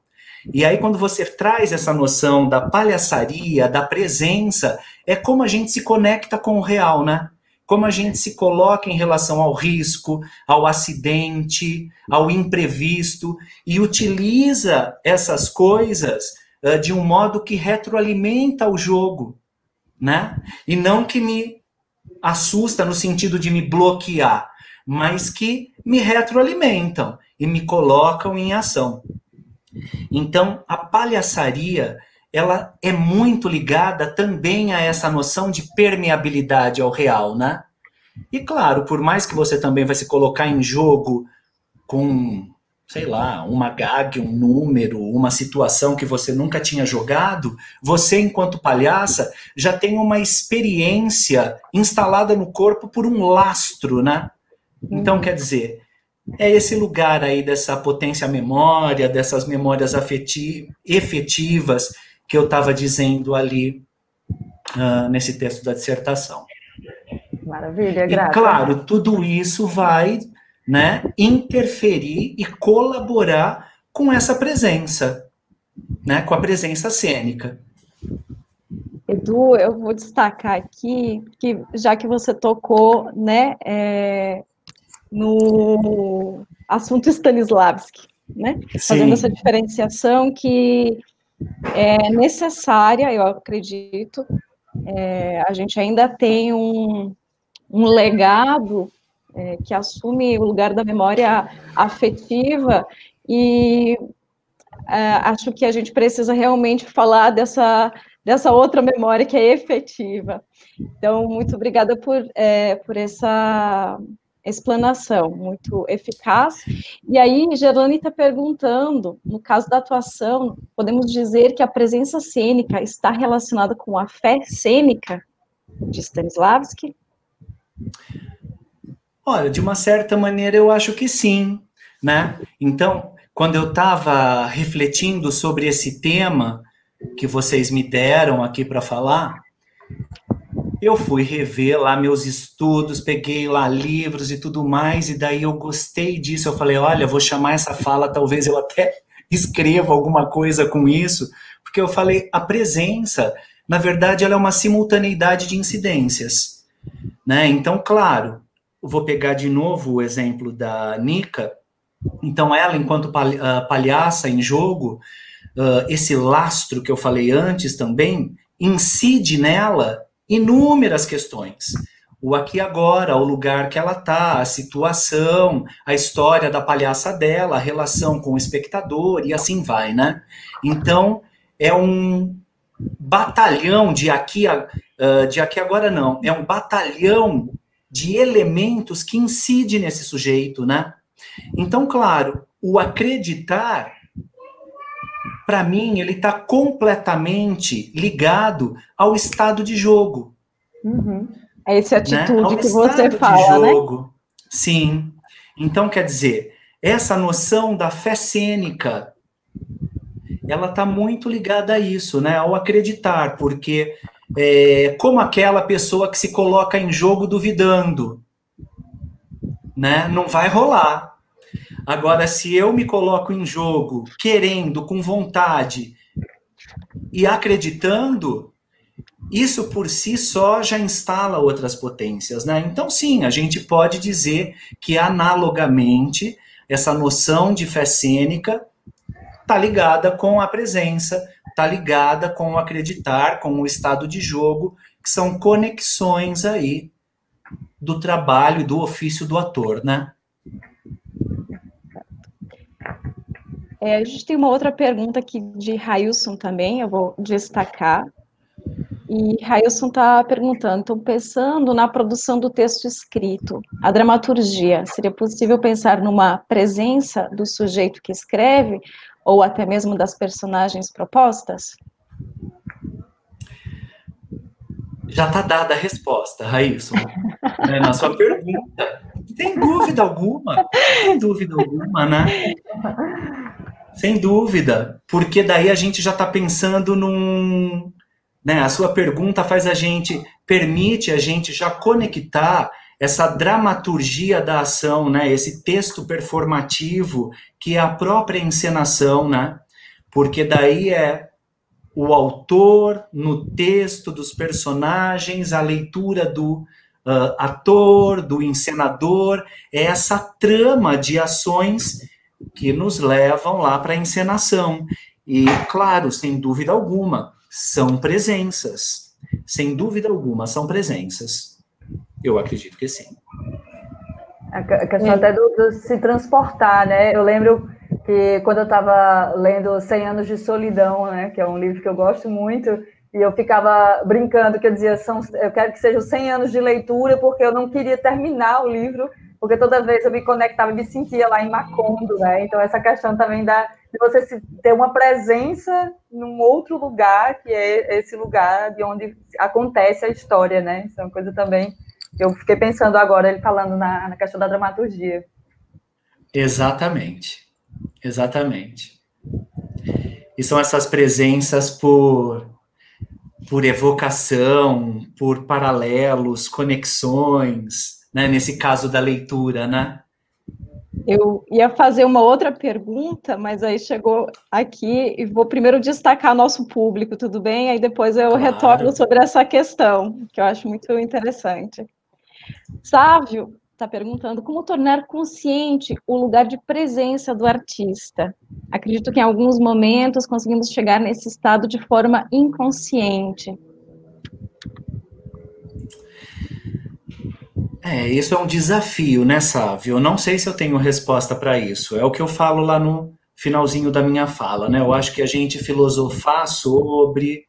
E aí, quando você traz essa noção da palhaçaria, da presença, é como a gente se conecta com o real, né? Como a gente se coloca em relação ao risco, ao acidente, ao imprevisto, e utiliza essas coisas de um modo que retroalimenta o jogo, né? E não que me assusta no sentido de me bloquear, mas que me retroalimentam e me colocam em ação. Então, a palhaçaria, ela é muito ligada também a essa noção de permeabilidade ao real, né? E claro, por mais que você também vai se colocar em jogo com, sei lá, uma gag, um número, uma situação que você nunca tinha jogado, você, enquanto palhaça, já tem uma experiência instalada no corpo por um lastro, né? Então, quer dizer, é esse lugar aí dessa potência memória, dessas memórias efetivas que eu estava dizendo ali nesse texto da dissertação. Maravilha, graças. E, claro, tudo isso vai, né, interferir e colaborar com essa presença, né, com a presença cênica. Edu, eu vou destacar aqui, que já que você tocou, né, no assunto Stanislavski, né, fazendo essa diferenciação que é necessária, eu acredito. A gente ainda tem um legado que assume o lugar da memória afetiva e acho que a gente precisa realmente falar dessa outra memória que é efetiva. Então, muito obrigada por essa explanação muito eficaz. E aí, Gerlane está perguntando, no caso da atuação, podemos dizer que a presença cênica está relacionada com a fé cênica de Stanislavski? Olha, de uma certa maneira eu acho que sim, né? Então, quando eu estava refletindo sobre esse tema que vocês me deram aqui para falar, eu fui rever lá meus estudos, peguei lá livros e tudo mais, e daí eu gostei disso. Eu falei, olha, vou chamar essa fala, talvez eu até escreva alguma coisa com isso, porque eu falei, a presença, na verdade, ela é uma simultaneidade de incidências, né? Então, claro, eu vou pegar de novo o exemplo da Nika. Então, ela, enquanto palhaça em jogo, esse lastro que eu falei antes também, incide nela inúmeras questões. O aqui e agora, o lugar que ela está, a situação, a história da palhaça dela, a relação com o espectador, e assim vai, né? Então, é um batalhão de aqui agora não, é um batalhão de elementos que incide nesse sujeito, né? Então, claro, o acreditar, para mim, ele está completamente ligado ao estado de jogo, É essa atitude né? que você fala, né? Jogo. Sim. Então, quer dizer, essa noção da fé cênica, ela está muito ligada a isso, né? Ao acreditar, porque como aquela pessoa que se coloca em jogo duvidando, né? Não vai rolar. Agora, se eu me coloco em jogo querendo, com vontade e acreditando, isso por si só já instala outras potências, né? Então, sim, a gente pode dizer que analogamente essa noção de fé cênica está ligada com a presença, está ligada com o acreditar, com o estado de jogo, que são conexões aí do trabalho e do ofício do ator, né? A gente tem uma outra pergunta aqui de Railson também, eu vou destacar. E Railson está perguntando, estou pensando na produção do texto escrito, a dramaturgia, seria possível pensar numa presença do sujeito que escreve, ou até mesmo das personagens propostas? Já está dada a resposta, Railson, né, na sua pergunta. Sem dúvida alguma, né? Sem dúvida, porque daí a gente já está pensando num... Né, a sua pergunta permite a gente já conectar essa dramaturgia da ação, né, esse texto performativo que é a própria encenação, né? Porque daí é o autor no texto dos personagens, a leitura do ator, do encenador, é essa trama de ações que nos levam lá para a encenação. E, claro, sem dúvida alguma, são presenças. Sem dúvida alguma, são presenças. Eu acredito que sim. A questão até do se transportar, né? Eu lembro que quando eu estava lendo 100 Anos de Solidão, né, que é um livro que eu gosto muito, e eu ficava brincando, que eu dizia, eu quero que sejam 100 anos de leitura, porque eu não queria terminar o livro, porque toda vez eu me conectava e me sentia lá em Macondo, né? Então essa questão também de você ter uma presença num outro lugar, que é esse lugar de onde acontece a história, né? Isso é uma coisa também que eu fiquei pensando agora, ele falando na questão da dramaturgia. Exatamente. E são essas presenças por evocação, por paralelos, conexões, né? Nesse caso da leitura, né? Eu ia fazer uma outra pergunta, mas aí chegou aqui e vou primeiro destacar nosso público, tudo bem? Aí depois eu retorno sobre essa questão, que eu acho muito interessante. Sávio está perguntando como tornar consciente o lugar de presença do artista. Acredito que em alguns momentos conseguimos chegar nesse estado de forma inconsciente. Isso é um desafio, né, Sávio? Eu não sei se eu tenho resposta para isso. É o que eu falo lá no finalzinho da minha fala, né? Eu acho que a gente filosofar sobre,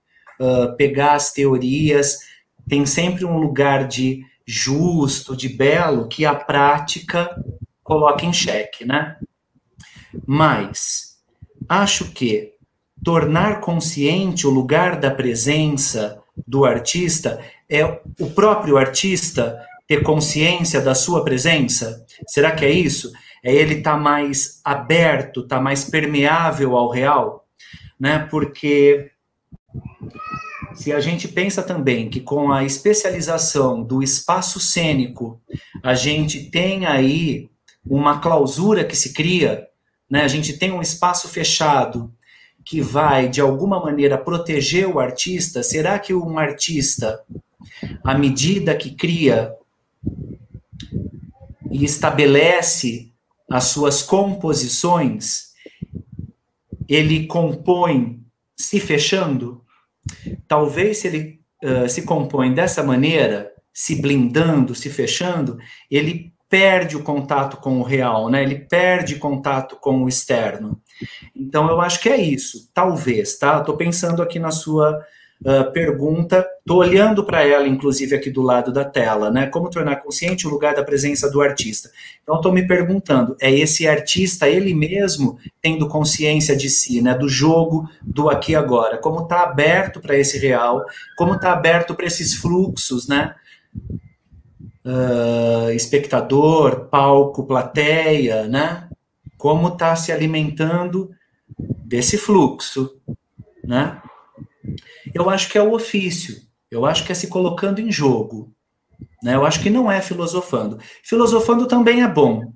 pegar as teorias, tem sempre um lugar de justo, de belo, que a prática coloca em xeque, né? Mas acho que tornar consciente o lugar da presença do artista é o próprio artista ter consciência da sua presença? Será que é isso? É ele estar mais aberto, estar mais permeável ao real? Né? Porque se a gente pensa também que com a especialização do espaço cênico, a gente tem aí uma clausura que se cria, né? A gente tem um espaço fechado que vai, de alguma maneira, proteger o artista. Será que um artista, à medida que cria e estabelece as suas composições, ele compõe se fechando? Talvez se ele se compõe dessa maneira, se blindando, se fechando, ele perde o contato com o real, né? Ele perde contato com o externo. Então, eu acho que é isso, talvez, tá? Estou pensando aqui na sua pergunta Estou olhando para ela, inclusive, aqui do lado da tela, né? Como tornar consciente o lugar da presença do artista. Então, estou me perguntando, é esse artista, ele mesmo, tendo consciência de si, né? Do jogo, do aqui e agora. Como está aberto para esse real, como está aberto para esses fluxos, né? Espectador, palco, plateia, né? Como está se alimentando desse fluxo, né? Eu acho que é o ofício, eu acho que é se colocando em jogo, né? Eu acho que não é filosofando. Filosofando também é bom,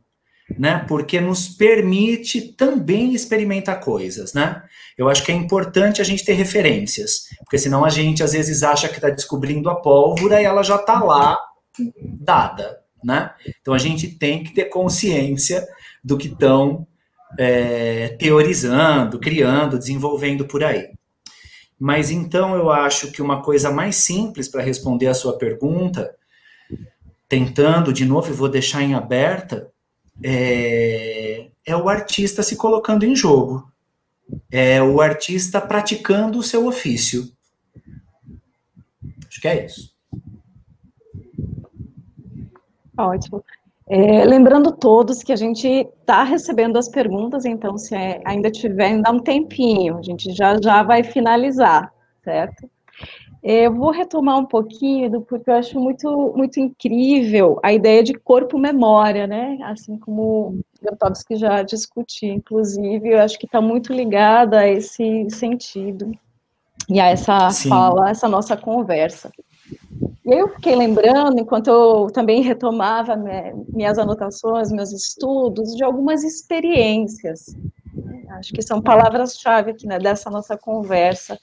né? Porque nos permite também experimentar coisas, né? Eu acho que é importante a gente ter referências, porque senão a gente às vezes acha que está descobrindo a pólvora e ela já está lá dada, né? Então a gente tem que ter consciência do que estão teorizando, criando, desenvolvendo por aí. Mas então eu acho que uma coisa mais simples para responder a sua pergunta, tentando, de novo, e vou deixar em aberta, é o artista se colocando em jogo. É o artista praticando o seu ofício. Acho que é isso. Ótimo. Lembrando todos que a gente está recebendo as perguntas, então se ainda tiver, dá um tempinho, a gente já vai finalizar, certo? Eu vou retomar um pouquinho, porque eu acho muito, muito incrível a ideia de corpo-memória, né? Assim como Grotowski já discutiu, inclusive, eu acho que está muito ligada a esse sentido e a essa fala, essa nossa conversa. E aí eu fiquei lembrando, enquanto eu também retomava minhas anotações, meus estudos, de algumas experiências. Acho que são palavras-chave aqui, né, dessa nossa conversa.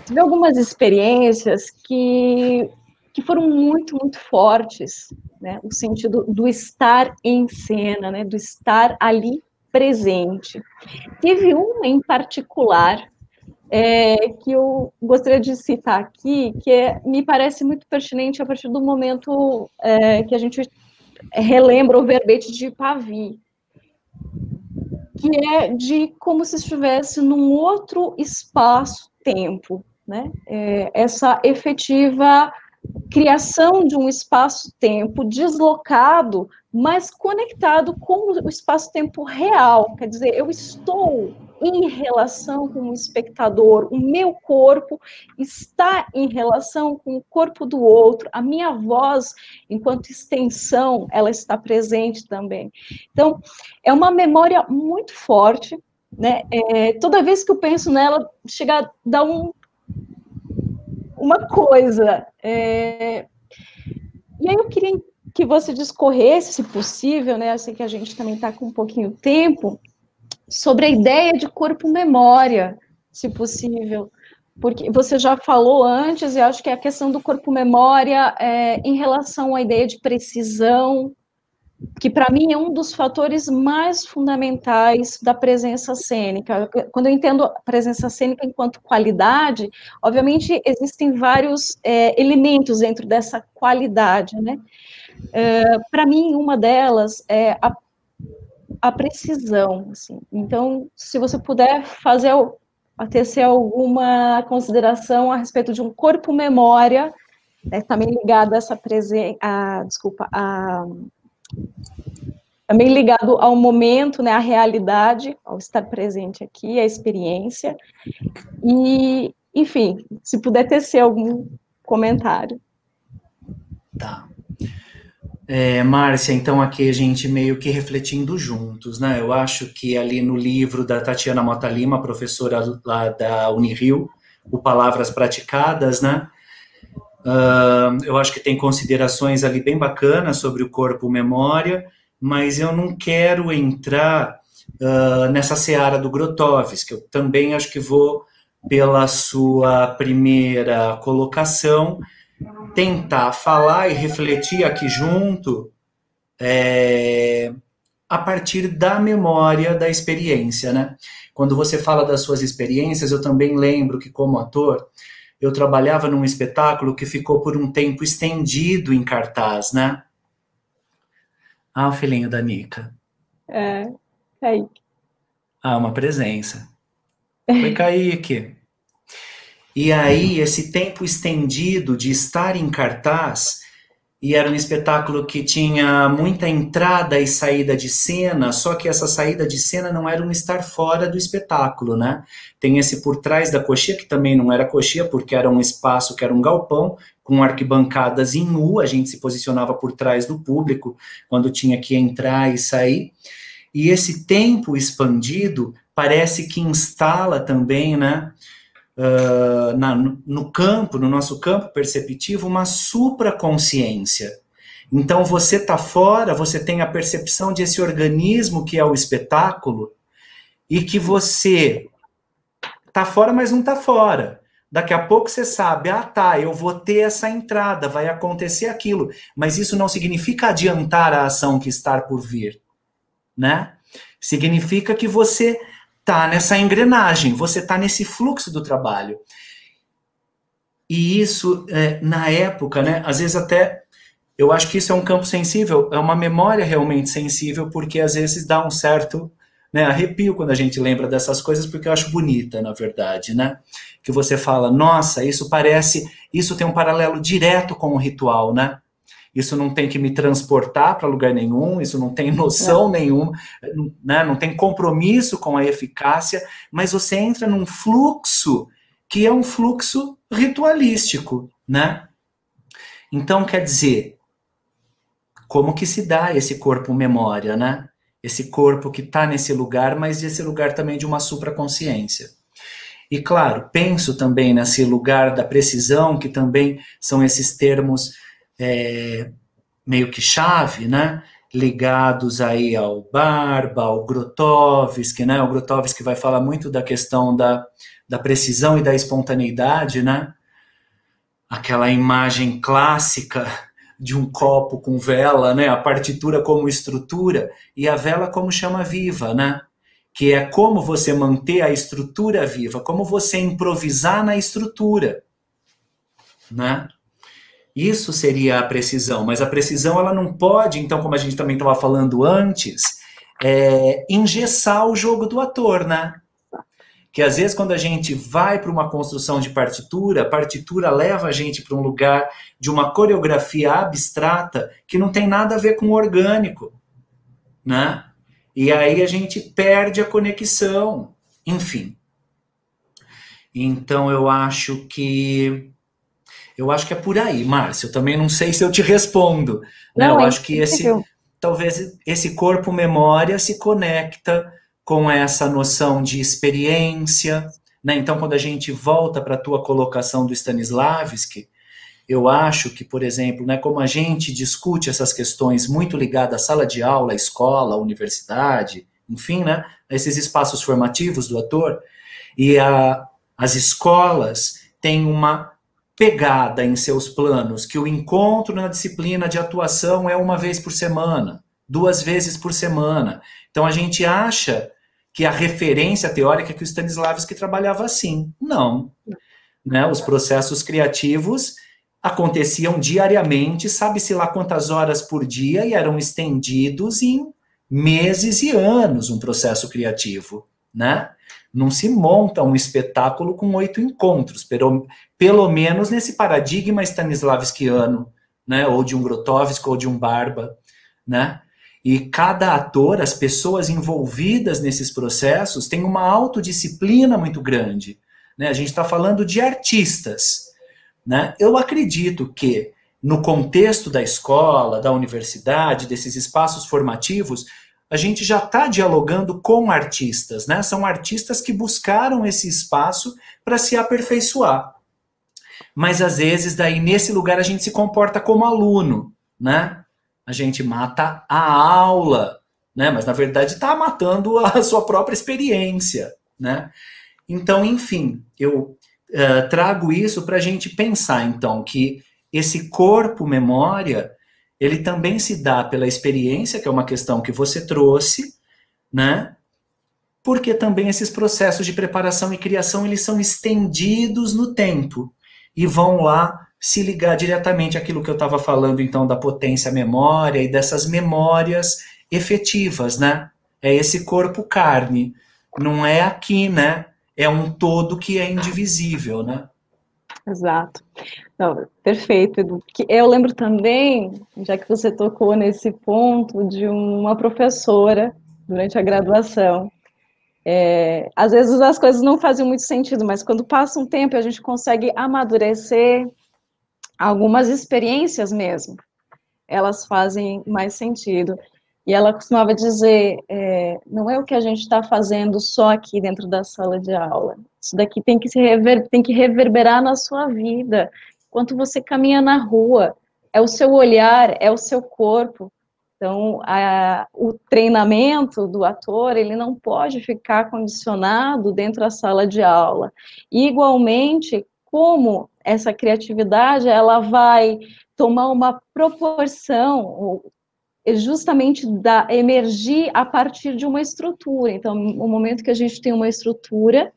Tive algumas experiências que foram muito, muito fortes, né, o sentido do estar em cena, né, do estar ali presente. Tive uma em particular, que eu gostaria de citar aqui, que me parece muito pertinente a partir do momento que a gente relembra o verbete de Pavie, que é de como se estivesse num outro espaço-tempo, né? Essa efetiva criação de um espaço-tempo deslocado, mas conectado com o espaço-tempo real, quer dizer, eu estou em relação com o espectador, o meu corpo está em relação com o corpo do outro, a minha voz, enquanto extensão, ela está presente também. Então, é uma memória muito forte, né? Toda vez que eu penso nela, chega a dar uma coisa. E aí eu queria que você discorresse, se possível, né? Eu sei que a gente também está com um pouquinho de tempo, sobre a ideia de corpo-memória, se possível. Porque você já falou antes, e acho que é a questão do corpo-memória em relação à ideia de precisão, que para mim é um dos fatores mais fundamentais da presença cênica. Quando eu entendo a presença cênica enquanto qualidade, obviamente existem vários elementos dentro dessa qualidade, né? Para mim, uma delas é a precisão, assim. Então, se você puder tecer alguma consideração a respeito de um corpo-memória, né, também ligado a essa presença, também ligado ao momento, né, à realidade, ao estar presente aqui, à experiência, e, enfim, se puder tecer algum comentário. Tá. Márcia, então aqui a gente meio que refletindo juntos, né? Eu acho que ali no livro da Tatiana Mota Lima, professora lá da Unirio, o Palavras Praticadas, né? Eu acho que tem considerações ali bem bacanas sobre o corpo-memória, mas eu não quero entrar nessa seara do Grotowski, que eu também acho que vou, pela sua primeira colocação, tentar falar e refletir aqui junto a partir da memória da experiência, né? Quando você fala das suas experiências, eu também lembro que, como ator, eu trabalhava num espetáculo que ficou por um tempo estendido em cartaz, né? Ah, o filhinho da Nica. Kaique. Ah, uma presença. Oi, Kaique. E aí, esse tempo estendido de estar em cartaz, e era um espetáculo que tinha muita entrada e saída de cena, só que essa saída de cena não era um estar fora do espetáculo, né? Tem esse por trás da coxia, que também não era coxia, porque era um espaço que era um galpão, com arquibancadas em U, a gente se posicionava por trás do público, quando tinha que entrar e sair. E esse tempo expandido parece que instala também, né? No campo, no nosso campo perceptivo, uma supraconsciência. Então, você está fora, você tem a percepção desse organismo que é o espetáculo, e que você está fora, mas não está fora. Daqui a pouco você sabe, tá, eu vou ter essa entrada, vai acontecer aquilo, mas isso não significa adiantar a ação que está por vir, né? Significa que você tá nessa engrenagem, você tá nesse fluxo do trabalho. E isso, na época, né, às vezes até, eu acho que isso é um campo sensível, é uma memória realmente sensível, porque às vezes dá um certo, né, arrepio quando a gente lembra dessas coisas, porque eu acho bonita, na verdade, né? Que você fala, nossa, isso parece, isso tem um paralelo direto com o ritual, né? Isso não tem que me transportar para lugar nenhum, isso não tem noção nenhuma, né? Não tem compromisso com a eficácia, mas você entra num fluxo que é um fluxo ritualístico, né? Então, quer dizer, como que se dá esse corpo-memória, né? Esse corpo que está nesse lugar, mas esse lugar também de uma supraconsciência. E, claro, penso também nesse lugar da precisão, que também são esses termos meio que chave, né? Ligados aí ao Barba, ao Grotowski, né? O Grotowski vai falar muito da questão da precisão e da espontaneidade, né? Aquela imagem clássica de um copo com vela, né? A partitura como estrutura e a vela como chama viva, né? Que é como você manter a estrutura viva, como você improvisar na estrutura, né? Isso seria a precisão, mas a precisão ela não pode, então, como a gente também estava falando antes, engessar o jogo do ator, né? Que às vezes quando a gente vai para uma construção de partitura, a partitura leva a gente para um lugar de uma coreografia abstrata que não tem nada a ver com o orgânico, né? E aí a gente perde a conexão, enfim. Então eu acho que é por aí, Márcia. Eu também não sei se eu te respondo, né? Eu acho que talvez esse corpo-memória se conecta com essa noção de experiência, né? Então, quando a gente volta para a tua colocação do Stanislavski, eu acho que, por exemplo, né, como a gente discute essas questões muito ligadas à sala de aula, à escola, à universidade, enfim, né, esses espaços formativos do ator, e as escolas têm uma pegada em seus planos, que o encontro na disciplina de atuação é 1 vez por semana, 2 vezes por semana. Então a gente acha que a referência teórica é que o Stanislavski trabalhava assim. Não. Né? Os processos criativos aconteciam diariamente, sabe-se lá quantas horas por dia, e eram estendidos em meses e anos um processo criativo, né? Não se monta um espetáculo com 8 encontros, pelo menos nesse paradigma stanislavskiano, né? Ou de um Grotowski ou de um Barba, né? E cada ator, as pessoas envolvidas nesses processos, têm uma autodisciplina muito grande, né? A gente está falando de artistas, né? Eu acredito que no contexto da escola, da universidade, desses espaços formativos, a gente já está dialogando com artistas, né? São artistas que buscaram esse espaço para se aperfeiçoar. Mas, às vezes, daí, nesse lugar, a gente se comporta como aluno, né? A gente mata a aula, né? Mas, na verdade, está matando a sua própria experiência, né? Então, enfim, eu trago isso para a gente pensar, então, que esse corpo-memória, ele também se dá pela experiência, que é uma questão que você trouxe, né? Porque também esses processos de preparação e criação, eles são estendidos no tempo e vão lá se ligar diretamente àquilo que eu estava falando, então, da potência memória e dessas memórias efetivas, né? É esse corpo carne, não é aqui, né? É um todo que é indivisível, né? Exato. Não, perfeito, Edu. Eu lembro também, já que você tocou nesse ponto, de uma professora durante a graduação. Às vezes as coisas não faziam muito sentido, mas quando passa um tempo a gente consegue amadurecer algumas experiências mesmo. Elas fazem mais sentido. E ela costumava dizer, não é o que a gente está fazendo só aqui dentro da sala de aula. Isso daqui tem que reverberar na sua vida. Enquanto você caminha na rua, é o seu olhar, é o seu corpo. Então, o treinamento do ator, ele não pode ficar condicionado dentro da sala de aula. Igualmente, como essa criatividade, ela vai tomar uma proporção, justamente emergir a partir de uma estrutura. Então, no momento que a gente tem uma estrutura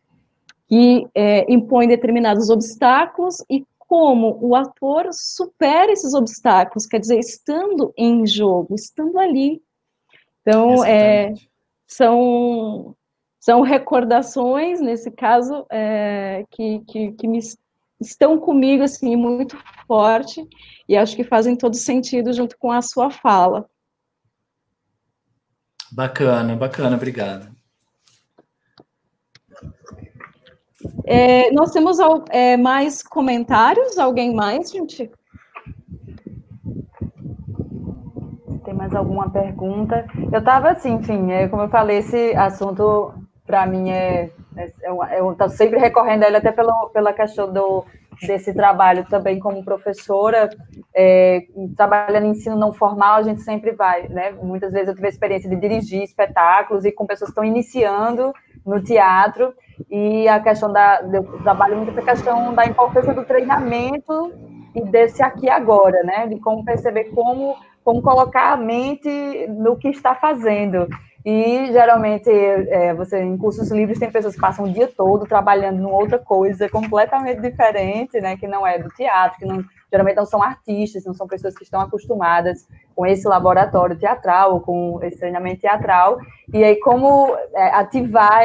que impõe determinados obstáculos e como o ator supera esses obstáculos, quer dizer, estando em jogo, estando ali. Então, são recordações, nesse caso, que estão comigo, assim, muito forte, e acho que fazem todo sentido junto com a sua fala. Bacana, bacana, obrigado. Nós temos mais comentários? Alguém mais, gente? Tem mais alguma pergunta? Eu estava assim, enfim, como eu falei, esse assunto, para mim, eu estou sempre recorrendo a ele, até pela questão desse trabalho também como professora, trabalhando em ensino não formal, a gente sempre vai, né? Muitas vezes eu tive a experiência de dirigir espetáculos e com pessoas que estão iniciando no teatro, e a questão eu trabalho muito essa questão da importância do treinamento e desse aqui e agora, né? De como perceber como colocar a mente no que está fazendo. E, geralmente, você em cursos livres tem pessoas que passam o dia todo trabalhando em outra coisa completamente diferente, né, que não é do teatro, geralmente não são artistas, não são pessoas que estão acostumadas com esse laboratório teatral, com esse treinamento teatral, e aí como ativar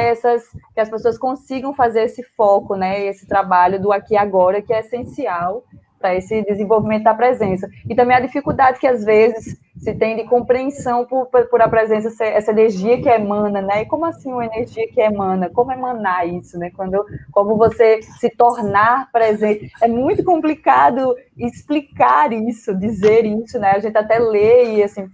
que as pessoas consigam fazer esse foco, né, esse trabalho do aqui e agora, que é essencial para esse desenvolvimento da presença. E também a dificuldade que, às vezes, se tem de compreensão por a presença, essa energia que emana, né? E como assim uma energia que emana? Como emanar isso, né? Como você se tornar presente? É muito complicado explicar isso, dizer isso, né? A gente até lê e, assim,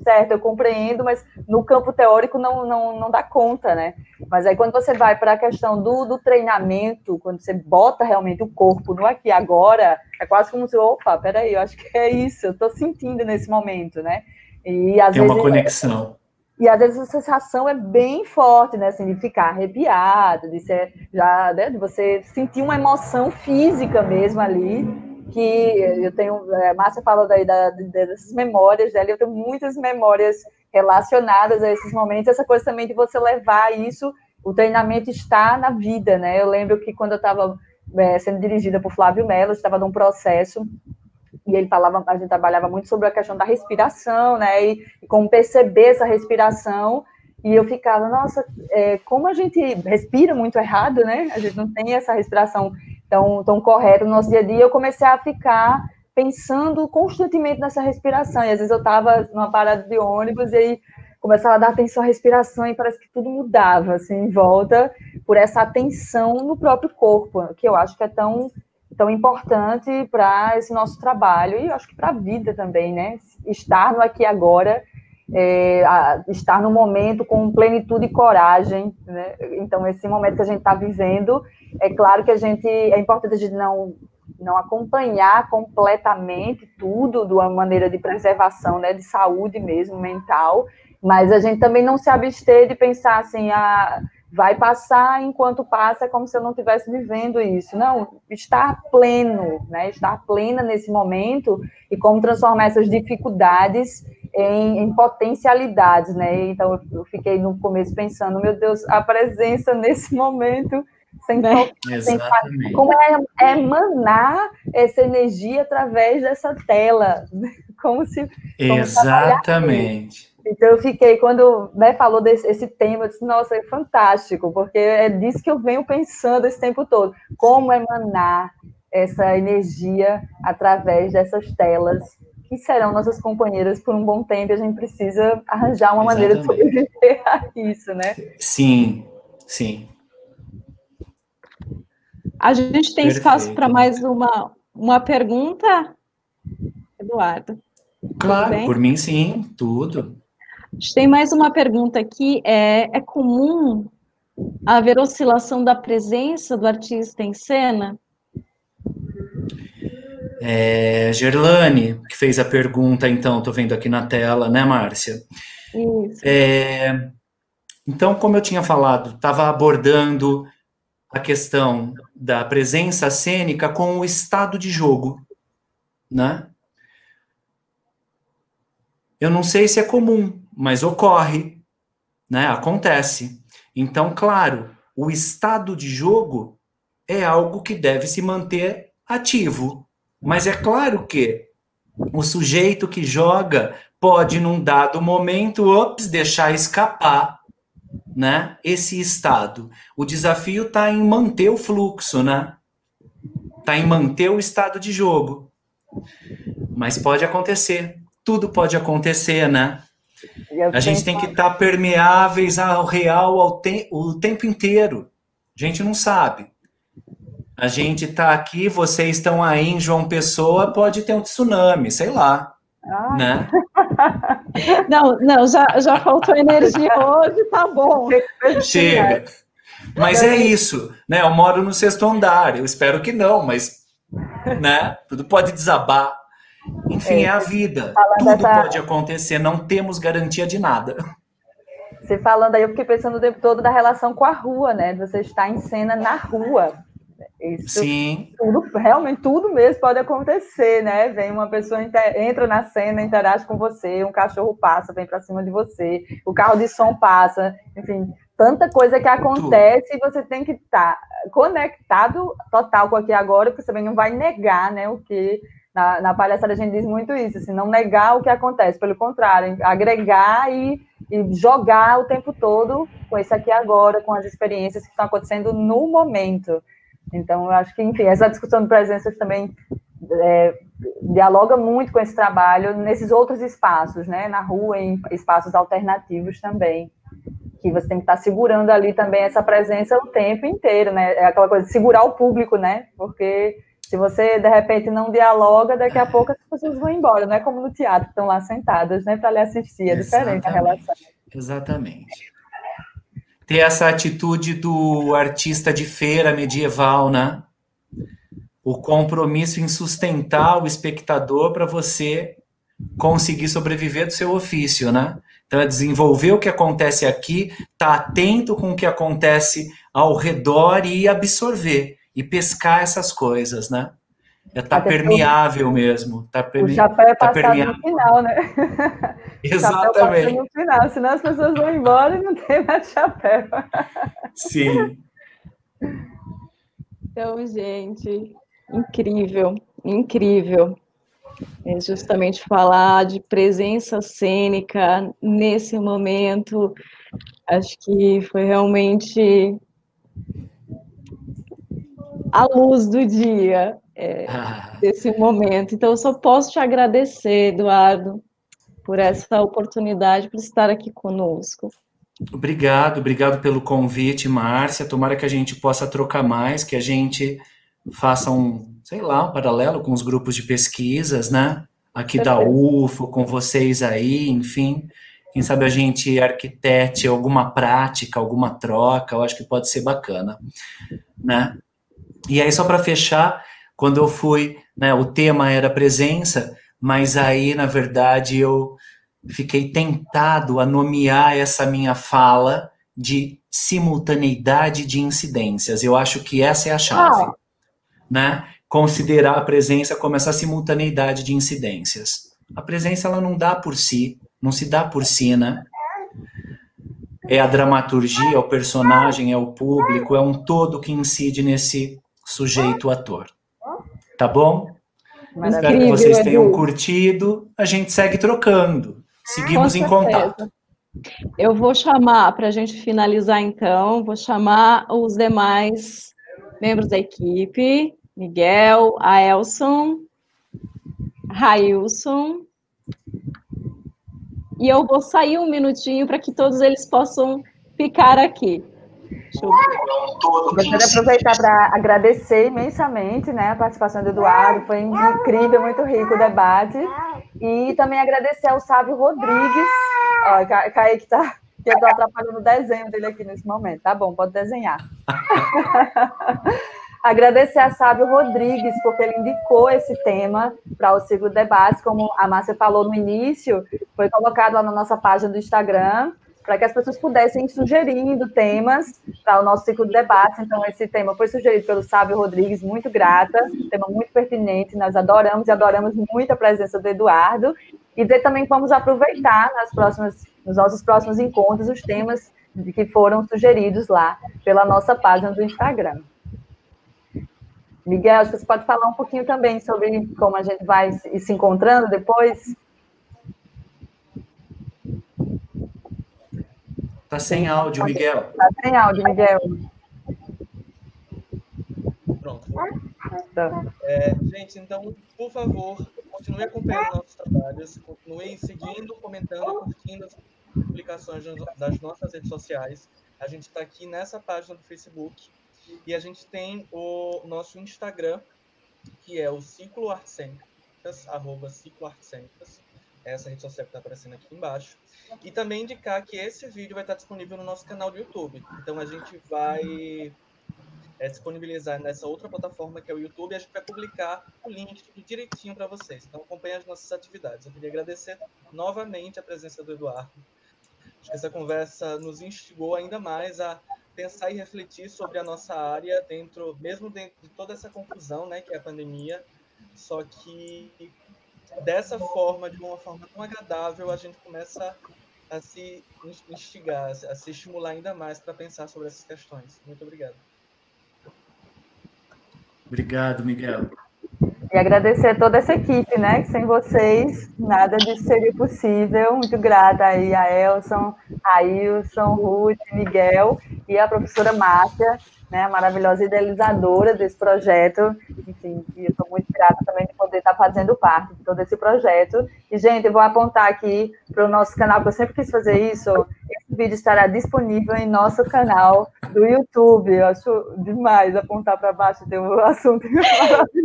certo, eu compreendo, mas no campo teórico não dá conta, né? Mas aí quando você vai para a questão do treinamento, quando você bota realmente o corpo no aqui e agora, é quase como se, opa, peraí, eu acho que é isso, eu estou sentindo nesse momento, né? E às Tem vezes, uma conexão. E às vezes a sensação é bem forte, né? Assim, de ficar arrepiado, né, de você sentir uma emoção física mesmo ali, que eu tenho, a Márcia falou daí dessas memórias dela, eu tenho muitas memórias relacionadas a esses momentos, essa coisa também de você levar isso, o treinamento está na vida, né? Eu lembro que quando eu estava sendo dirigida por Flávio Mello, eu estava num processo, e ele falava, a gente trabalhava muito sobre a questão da respiração, né, e como perceber essa respiração, e eu ficava, nossa, como a gente respira muito errado, né, a gente não tem essa respiração tão correta no nosso dia a dia, eu comecei a ficar pensando constantemente nessa respiração, e às vezes eu estava numa parada de ônibus, e aí começava a dar atenção à respiração, e parece que tudo mudava, assim, em volta, por essa atenção no próprio corpo, que eu acho que é tão importante para esse nosso trabalho, e eu acho que para a vida também, né? Estar no aqui e agora, estar no momento com plenitude e coragem, né? Então, esse momento que a gente está vivendo, é claro que é importante a gente não acompanhar completamente tudo de uma maneira de preservação, né? De saúde mesmo, mental, mas a gente também não se abster de pensar assim, vai passar, enquanto passa, é como se eu não estivesse vivendo isso. Não, estar pleno, né? Estar plena nesse momento e como transformar essas dificuldades em potencialidades, né? Então, eu fiquei no começo pensando, meu Deus, a presença nesse momento, como emanar essa energia através dessa tela, como se... Exatamente. Então, eu fiquei, quando falou desse tema, eu disse, nossa, é fantástico, porque é disso que eu venho pensando esse tempo todo. Como emanar essa energia através dessas telas, que serão nossas companheiras por um bom tempo, e a gente precisa arranjar uma maneira de sobreviver a isso, né? Sim, sim. A gente tem espaço para mais uma pergunta, Eduardo? Claro, por mim sim, tudo. A gente tem mais uma pergunta aqui. É comum haver oscilação da presença do artista em cena? Gerlane, que fez a pergunta, então, estou vendo aqui na tela, né, Márcia? Isso. Então, como eu tinha falado, estava abordando a questão da presença cênica com o estado de jogo, né? Eu não sei se é comum, mas ocorre, né? Acontece. Então, claro, o estado de jogo é algo que deve se manter ativo. Mas é claro que o sujeito que joga pode, num dado momento, deixar escapar, né, esse estado. O desafio está em manter o fluxo, né? Está em manter o estado de jogo. Mas pode acontecer. Tudo pode acontecer, né? A gente tem que estar permeáveis ao real o tempo inteiro. A gente não sabe. A gente está aqui, vocês estão aí em João Pessoa, pode ter um tsunami, sei lá, né? Não, já faltou energia hoje, tá bom. Chega. Mas é isso, né? Eu moro no 6º andar, eu espero que não, mas, né? Tudo pode desabar. Enfim, é a vida. Tudo pode acontecer, não temos garantia de nada. Você falando aí, eu fiquei pensando o tempo todo da relação com a rua, né? Você está em cena na rua. Isso, sim. Realmente tudo mesmo pode acontecer, né? Vem uma pessoa, entra na cena, interage com você, um cachorro passa, vem para cima de você, o carro de som passa, enfim, tanta coisa que acontece e você tem que estar conectado total com aqui agora, porque você também não vai negar, né? O que na palhaçada a gente diz muito isso, assim, não negar o que acontece, pelo contrário, agregar e jogar o tempo todo com isso aqui agora, com as experiências que estão acontecendo no momento. Então, eu acho que, enfim, essa discussão de presenças também dialoga muito com esse trabalho nesses outros espaços, né? Na rua, em espaços alternativos também, que você tem que estar segurando ali também essa presença o tempo inteiro, né? É aquela coisa de segurar o público, né? Porque se você, de repente, não dialoga, daqui a pouco as pessoas vão embora, não é como no teatro, que estão lá sentadas, né? Para lhe assistir, é diferente a relação. Exatamente. Ter essa atitude do artista de feira medieval, né? O compromisso em sustentar o espectador para você conseguir sobreviver do seu ofício, né? Então, é desenvolver o que acontece aqui, estar atento com o que acontece ao redor e absorver, e pescar essas coisas, né? É estar permeável mesmo. O chapéu é passado no final, né? Exatamente. No final, senão as pessoas vão embora e não tem mais chapéu. Sim. Então, gente, incrível, incrível. É justamente falar de presença cênica nesse momento, acho que foi realmente a luz do dia desse momento. Então, eu só posso te agradecer, Eduardo, por essa oportunidade, por estar aqui conosco. Obrigado pelo convite, Márcia. Tomara que a gente possa trocar mais, que a gente faça um paralelo com os grupos de pesquisas, né? Aqui da UFO, com vocês aí, enfim. Quem sabe a gente arquitete alguma prática, alguma troca, eu acho que pode ser bacana, né? E aí, só para fechar, quando eu fui, né, o tema era presença, mas aí, na verdade, eu fiquei tentado a nomear essa minha fala de simultaneidade de incidências. Eu acho que essa é a chave, né? Considerar a presença como essa simultaneidade de incidências. A presença, ela não dá por si, não se dá por si, né? É a dramaturgia, é o personagem, é o público, é um todo que incide nesse sujeito ator. Tá bom? Espero que vocês tenham curtido. A gente segue trocando. Seguimos em contato. Eu vou chamar, para a gente finalizar então, vou chamar os demais membros da equipe, Miguel, Aelson, Railson. E eu vou sair um minutinho para que todos eles possam ficar aqui. Gostaria de aproveitar para agradecer imensamente, né, a participação do Eduardo, foi incrível, muito rico o debate, e também agradecer ao Sábio Rodrigues, ó, Kaique tá, que eu estou atrapalhando o desenho dele aqui nesse momento, tá bom, pode desenhar. Agradecer a Sábio Rodrigues, porque ele indicou esse tema para o ciclo de debates, como a Márcia falou no início, foi colocado lá na nossa página do Instagram, para que as pessoas pudessem ir sugerindo temas para o nosso ciclo de debate. Então, esse tema foi sugerido pelo Sábio Rodrigues, muito grata, tema muito pertinente, nós adoramos e adoramos muito a presença do Eduardo, e dizer também que vamos aproveitar nos nossos próximos encontros os temas que foram sugeridos lá pela nossa página do Instagram. Miguel, acho que você pode falar um pouquinho também sobre como a gente vai se encontrando depois? Tá sem áudio, Miguel. Tá sem áudio, Miguel. Pronto. Tá. Gente, então, por favor, continue acompanhando nossos trabalhos, continue seguindo, comentando, curtindo as publicações das nossas redes sociais. A gente está aqui nessa página do Facebook e a gente tem o nosso Instagram, que é o Ciclo Artcênicas, @cicloartcênicas. Essa rede social que está aparecendo aqui embaixo. E também indicar que esse vídeo vai estar disponível no nosso canal do YouTube. Então, a gente vai disponibilizar nessa outra plataforma, que é o YouTube, e a gente vai publicar o link tudo direitinho para vocês. Então, acompanhe as nossas atividades. Eu queria agradecer novamente a presença do Eduardo. Acho que essa conversa nos instigou ainda mais a pensar e refletir sobre a nossa área, mesmo dentro de toda essa confusão, né, que é a pandemia, só que dessa forma, de uma forma tão agradável, a gente começa a se instigar, a se estimular ainda mais para pensar sobre essas questões. Muito obrigado. Obrigado, Miguel. E agradecer a toda essa equipe, né? Que sem vocês nada disso seria possível. Muito grata aí a Elson, a Ilson, Ruth, Miguel e a professora Márcia, né? A maravilhosa idealizadora desse projeto. Enfim, e eu estou muito grata também de poder estar fazendo parte de todo esse projeto. E, gente, eu vou apontar aqui para o nosso canal, porque eu sempre quis fazer isso. Esse vídeo estará disponível em nosso canal do YouTube. Eu acho demais apontar para baixo, tem um assunto maravilhoso.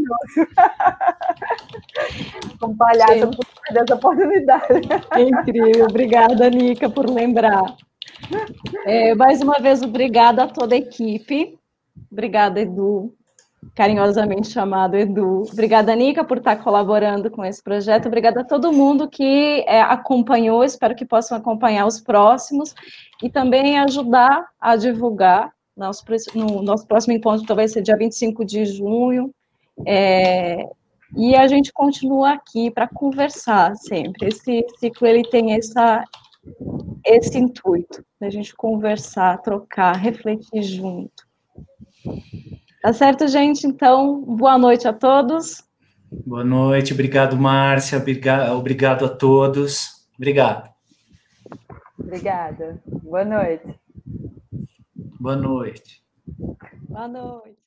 Como palhaça, eu não vou perder essa oportunidade. É incrível. Obrigada, Nica, por lembrar. Mais uma vez, obrigada a toda a equipe. Obrigada, Edu, carinhosamente chamado Edu. Obrigada, Nica, por estar colaborando com esse projeto. Obrigada a todo mundo que acompanhou. Espero que possam acompanhar os próximos e também ajudar a divulgar. No nosso próximo encontro, talvez seja dia 25 de junho. E a gente continua aqui para conversar sempre. Esse ciclo ele tem esse intuito, da gente conversar, trocar, refletir junto. Tá certo, gente? Então, boa noite a todos. Boa noite, obrigado, Márcia, obrigado a todos. Obrigado. Obrigada. Boa noite. Boa noite. Boa noite.